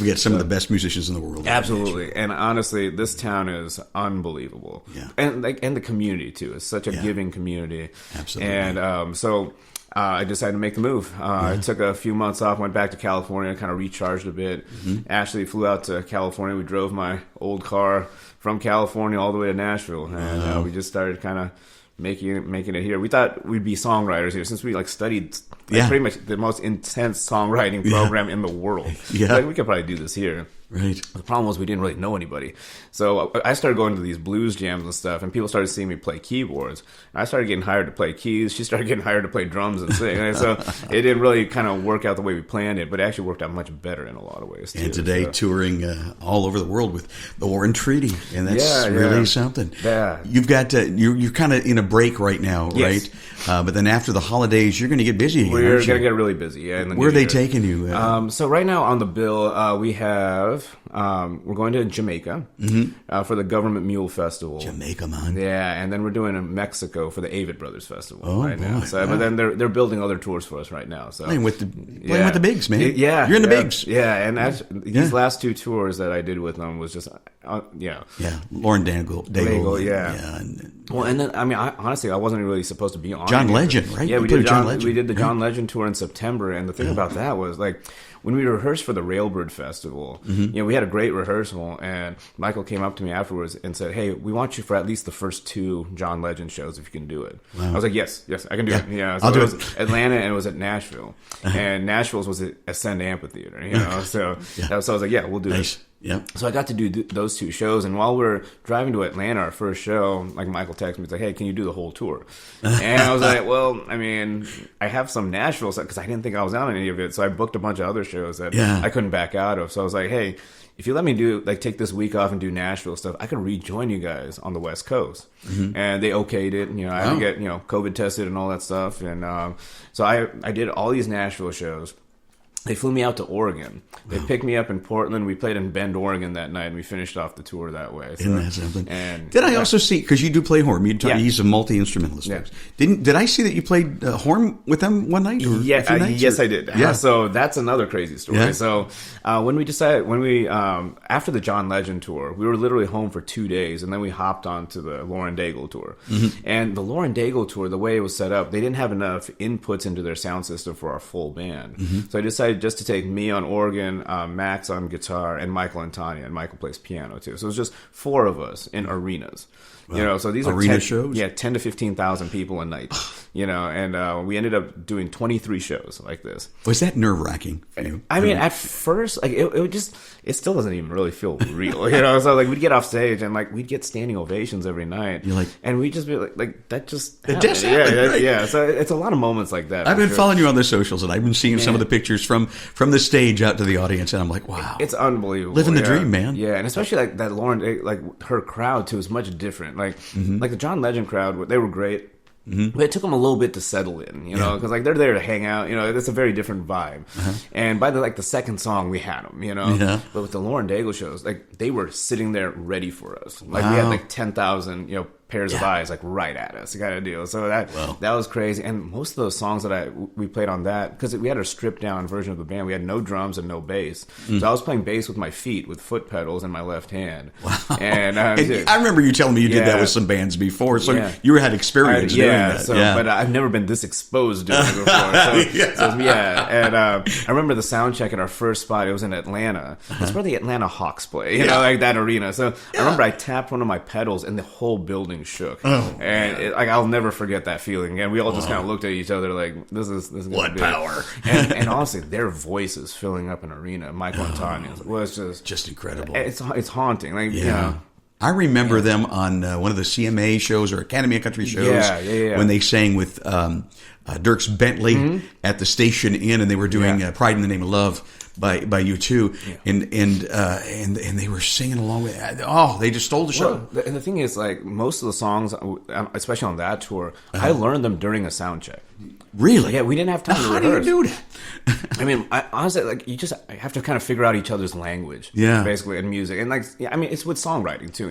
We get some of the best musicians in the world. Absolutely. And honestly, this town is unbelievable. Yeah. And the community, too. It's such a giving community. Absolutely. And so I decided to make the move. I took a few months off, went back to California, kind of recharged a bit. Ashley flew out to California. We drove my old car from California all the way to Nashville. And we just started kind of making it here. We thought we'd be songwriters here since we studied pretty much the most intense songwriting program in the world. Yeah. We could probably do this here. Right. The problem was we didn't really know anybody. So I started going to these blues jams and stuff, and people started seeing me play keyboards. And I started getting hired to play keys. She started getting hired to play drums and sing. And so it didn't really kind of work out the way we planned it, but it actually worked out much better in a lot of ways, too. And today, touring all over the world with the Warren Treaty, and that's really something. Yeah. You've got you're kind of in a break right now, yes. right? But then after the holidays, you're going to get busy again. We're going to get really busy. Yeah, where are they taking you? So right now on the bill, we have we're going to Jamaica for the Government Mule Festival. Jamaica, man. Yeah, and then we're doing in Mexico for the Avid Brothers Festival now. Boy. So, but then they're building other tours for us right now. So playing with the bigs, man. Yeah, you're in the bigs. Yeah, and these last 2 tours that I did with them was just Lauren Daigle. Yeah. Well, and then honestly, I wasn't really supposed to be on John Legend, right? Yeah, we did John Legend. We did the John Legend tour in September, and the thing about that was when we rehearsed for the Railbird Festival, we had a great rehearsal, and Michael came up to me afterwards and said, hey, we want you for at least the first 2 John Legend shows if you can do it. Wow. I was like, yes, I can do it. Yeah, so I'll do it was Atlanta, and it was at Nashville. And Nashville's was at Ascend Amphitheater, so I was like, yeah, we'll do it. Yep. So I got to do those 2 shows, and while we were driving to Atlanta, our first show, Michael texted me, he's like, hey, can you do the whole tour? And I was like, well, I have some Nashville stuff, because I didn't think I was on any of it, so I booked a bunch of other shows that I couldn't back out of. So I was like, hey, if you let me do take this week off and do Nashville stuff, I could rejoin you guys on the West Coast. And they okayed it. I had to get COVID tested and all that stuff, and so I did all these Nashville shows. They flew me out to Oregon. They picked me up in Portland. We played in Bend, Oregon that night, and we finished off the tour that way. So, isn't that something? And did I also see, because you do play horn, he's a multi-instrumentalist. Yeah. Did I see that you played horn with them one night? Or yeah, a few nights, yes, or? I did. Yeah. So that's another crazy story. Yeah. So when we after the John Legend tour, we were literally home for 2 days, and then we hopped on to the Lauren Daigle tour. Mm-hmm. And the Lauren Daigle tour, the way it was set up, they didn't have enough inputs into their sound system for our full band. Mm-hmm. So I decided just to take me on organ, Max on guitar, and Michael and Tanya, and Michael plays piano too. So it was just 4 of us in arenas. Wow. So these are arena shows? Yeah, 10 to 15,000 people a night. And we ended up doing 23 shows like this. Was that nerve-wracking for you? I mean, at first, it still doesn't even really feel real, So we'd get off stage and we'd get standing ovations every night. You're like, and we'd just be like that just happened. Happened, right? Yeah. So it's a lot of moments like that. I've been following you on the socials, and I've been seeing some of the pictures from the stage out to the audience, and I'm like, wow, it's unbelievable. Living the dream, man. Yeah, and especially that Lauren, her crowd too is much different. Like the John Legend crowd, they were great. Mm-hmm. But it took them a little bit to settle in, because they're there to hang out. It's a very different vibe. Uh-huh. And by the second song, we had them. Yeah. But with the Lauren Daigle shows, they were sitting there ready for us. We had 10,000 pairs of eyes right at us, kind of deal. So that was crazy. And most of those songs that we played on that, because we had a stripped down version of the band, we had no drums and no bass. So I was playing bass with my feet, with foot pedals in my left hand. Wow. And I remember you telling me you did that with some bands before, so you had experience doing that. But I've never been this exposed doing it before. And I remember the sound check at our first spot. It was in Atlanta. That's where the Atlanta Hawks play, that arena. So I remember I tapped one of my pedals and the whole building shook. And I'll never forget that feeling. And we all just kind of looked at each other like, this is what power. And honestly, their voices filling up an arena, Michael and Tanya, was just incredible. It's haunting. I remember them on one of the CMA shows or Academy of Country shows when they sang with Dierks Bentley at the Station Inn, and they were doing Pride in the Name of Love by U2, and they were singing along with it. Oh, they just stole the show. Well, and the thing is, most of the songs, especially on that tour, I learned them during a sound check. Really? Yeah, we didn't have time to rehearse. How do you do that? I mean, honestly, you just have to kind of figure out each other's language, basically, in music. And it's with songwriting too.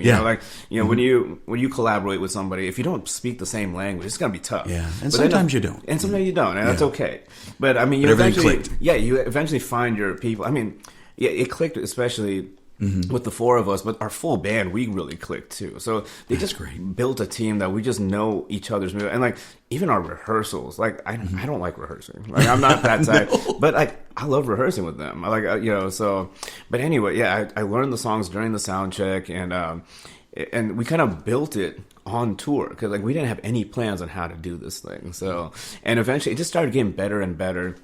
When you collaborate with somebody, if you don't speak the same language, it's gonna be tough. Yeah, and sometimes you don't. And sometimes you don't, and that's okay. But I mean, you eventually find your people. I mean, it clicked, especially. Mm-hmm. With the 4 of us, but our full band, we really clicked too. So they just built a team that we just know each other's music. And even our rehearsals, I don't like rehearsing. I'm not that type, but I love rehearsing with them. But anyway, I learned the songs during the sound check, and we kind of built it on tour because we didn't have any plans on how to do this thing. So, and eventually it just started getting better and better.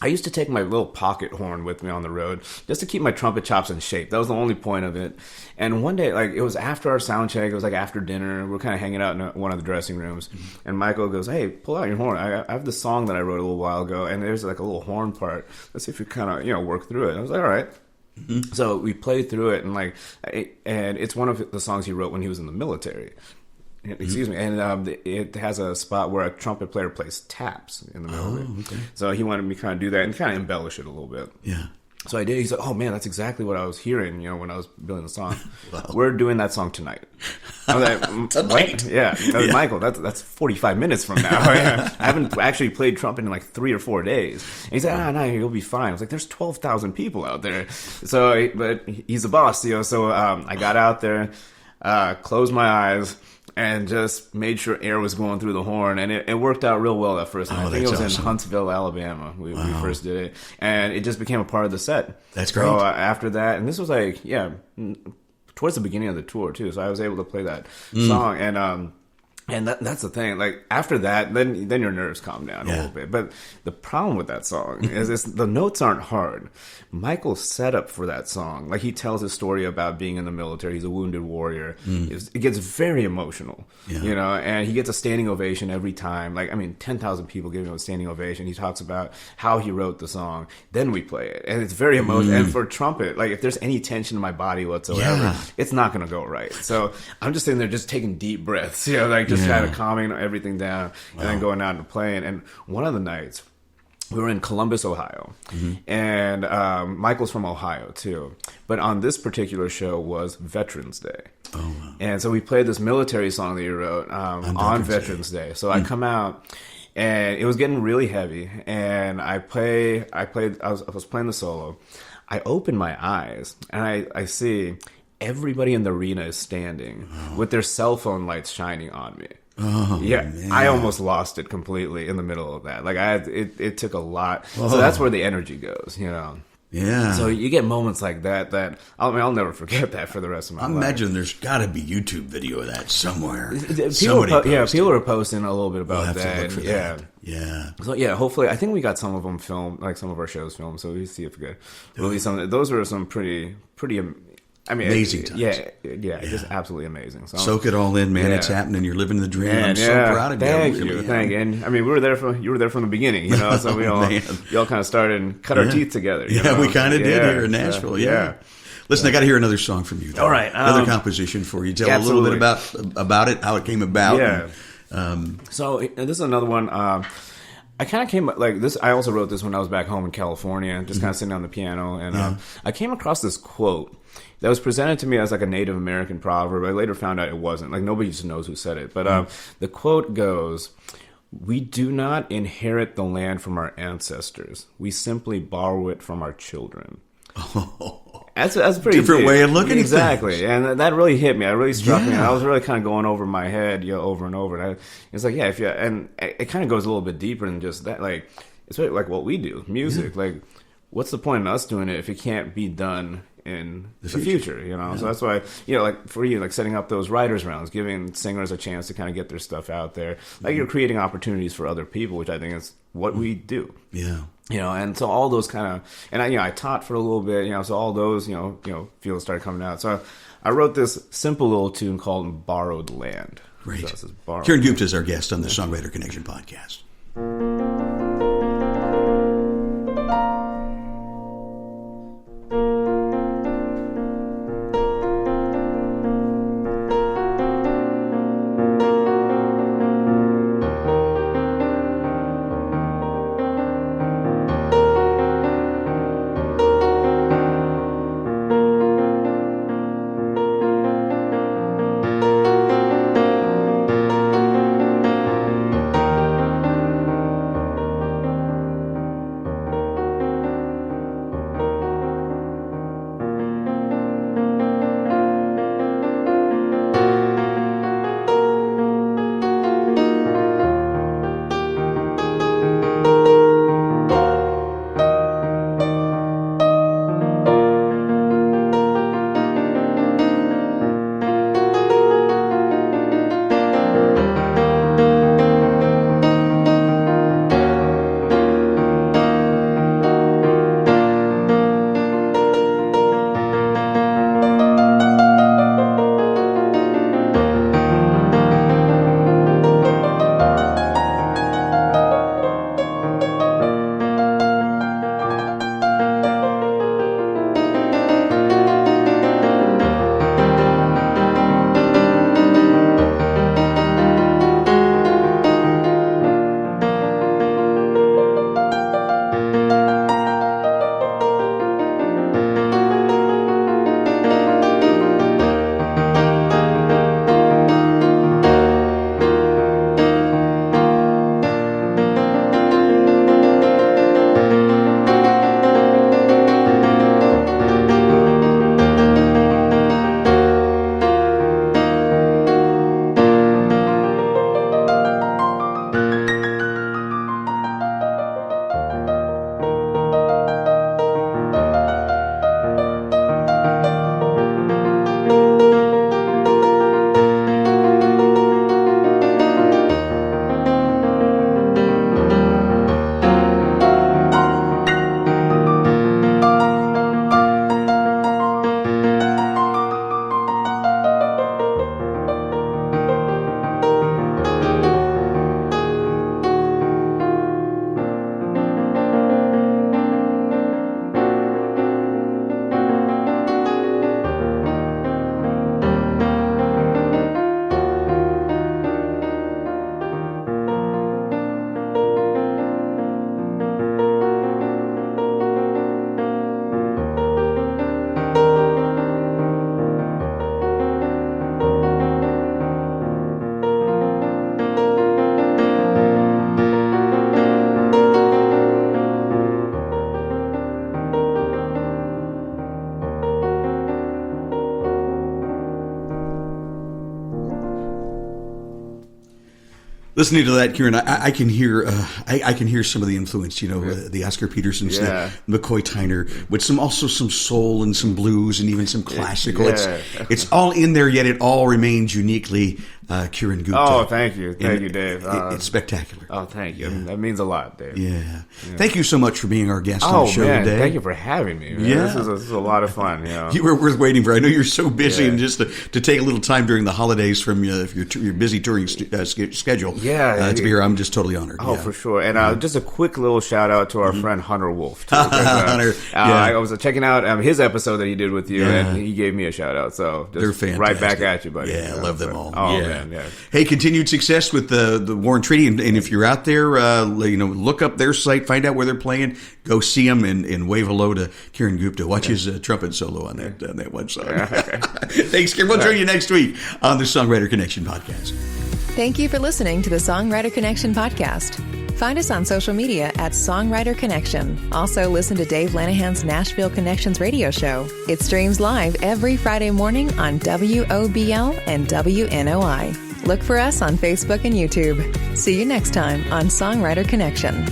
I used to take my little pocket horn with me on the road just to keep my trumpet chops in shape. That was the only point of it. And one day, it was after our sound check. It was after dinner. We were kind of hanging out in one of the dressing rooms. And Michael goes, "Hey, pull out your horn. I have this song that I wrote a little while ago, and there's a little horn part. Let's see if you kind of work through it." And I was like, "All right." Mm-hmm. So we played through it, and it's one of the songs he wrote when he was in the military. Excuse me, and it has a spot where a trumpet player plays taps in the middle of it. Okay. So he wanted me to kind of do that and kind of embellish it a little bit. Yeah. So I did. He's like, "Oh man, that's exactly what I was hearing, when I was building the song. Wow. We're doing that song tonight." I was like, "Tonight?" Yeah. Michael, that's 45 minutes from now. I haven't actually played trumpet in 3 or 4 days. And he's like, "No, you'll be fine." I was like, "There's 12,000 people out there." So, but he's the boss, So I got out there, closed my eyes, and just made sure air was going through the horn. And it worked out real well that first night. I think it was in Huntsville, Alabama. We first did it. And it just became a part of the set. That's great. So after that, and this was towards the beginning of the tour too. So I was able to play that song. And that's the thing. After that, then your nerves calm down a little bit. But the problem with that song is the notes aren't hard. Michael's setup for that song, he tells his story about being in the military. He's a wounded warrior. It gets very emotional, and he gets a standing ovation every time. 10,000 people give him a standing ovation. He talks about how he wrote the song. Then we play it, and it's very emotional. And for trumpet, if there's any tension in my body whatsoever, it's not going to go right. So I'm just sitting there just taking deep breaths, just kind of calming everything down and then going out and playing. And one of the nights, we were in Columbus, Ohio, and Michael's from Ohio too. But on this particular show was Veterans Day, and so we played this military song that he wrote on Veterans Day. So I come out, and it was getting really heavy, and I was playing the solo. I open my eyes, and I see everybody in the arena is standing with their cell phone lights shining on me. Oh, yeah, man. I almost lost it completely in the middle of that. Like it took a lot. So that's where the energy goes, you know. Yeah. So you get moments like that I'll never forget that for the rest of my life. I imagine there's got to be YouTube video of that somewhere. People are posting a little bit about We'll have that. to look for yeah. that. Yeah. So yeah, hopefully, I think we got some of them filmed, like some of our shows filmed. So we see if we could release some. Those were some pretty. I mean, Amazing times. Yeah, just absolutely amazing. So, Soak it all in, man. Yeah. It's happening. You're living the dream. Man, I'm so proud of you. Thank I really you. am. Thank you. And I mean, you were there from the beginning, you know. So we all kind of started and cut our teeth together. You know? We kind of did here in Nashville. Yeah. Listen, I got to hear another song from you. Though. All right, another composition for you. Tell a little bit about it, how it came about. Yeah. And, so this is another one. I kind of came like this. I also wrote this when I was back home in California, just kind of sitting on the piano, and I came across this quote that was presented to me as like a Native American proverb. I later found out it wasn't. Like nobody just knows who said it. But the quote goes, "We do not inherit the land from our ancestors. We simply borrow it from our children." That's a pretty different way of looking exactly. at things. And that really hit me. That really struck me. And I was really kind of going over my head, over and over. And it's like, and it kind of goes a little bit deeper than just that. Like, it's really like what we do, music. Like, what's the point in us doing it if it can't be done in the future, you know? So that's why, like for you, like setting up those writers rounds, giving singers a chance to kind of get their stuff out there. Like you're creating opportunities for other people, which I think is what we do. Yeah. And so all those kind of, and I taught for a little bit, so all those, feels started coming out. So I wrote this simple little tune called Borrowed Land. Great. So Borrowed Kiran Gupta is our guest on the Songwriter Connection podcast. Listening to that, Kiran, I can hear I can hear some of the influence. The Oscar Petersons, the McCoy Tyner, with also some soul and some blues and even some classical. Yeah. It's all in there, yet it all remains uniquely Kiran Gupta. Oh, thank you, Dave. It's spectacular. Oh, thank you. That means a lot, Dave. Yeah. Thank you so much for being our guest on the show today. Thank you for having me. Man. Yeah, this is a lot of fun. You were worth waiting for. I know you're so busy, and just to take a little time during the holidays from your busy touring schedule. To be here, I'm just totally honored. Oh, for sure. And just a quick little shout out to our friend Hunter Wolf. Too, Hunter, I was checking out his episode that he did with you, and he gave me a shout out. So they're fantastic. Right back at you, buddy. Yeah, I love them all. Oh man, yeah. Hey, continued success with the War and Treaty, and if you're out there, look up their site, find out where they're playing, go see them, and wave hello to Kiran Gupta. Watch his trumpet solo on that one song. Thanks, Kiran. We'll join you next week on the Songwriter Connection podcast. Thank you for listening to the Songwriter Connection podcast. Find us on social media at Songwriter Connection. Also, listen to Dave Lanahan's Nashville Connections radio show. It streams live every Friday morning on WOBL and WNOI. Look for us on Facebook and YouTube. See you next time on Songwriter Connection.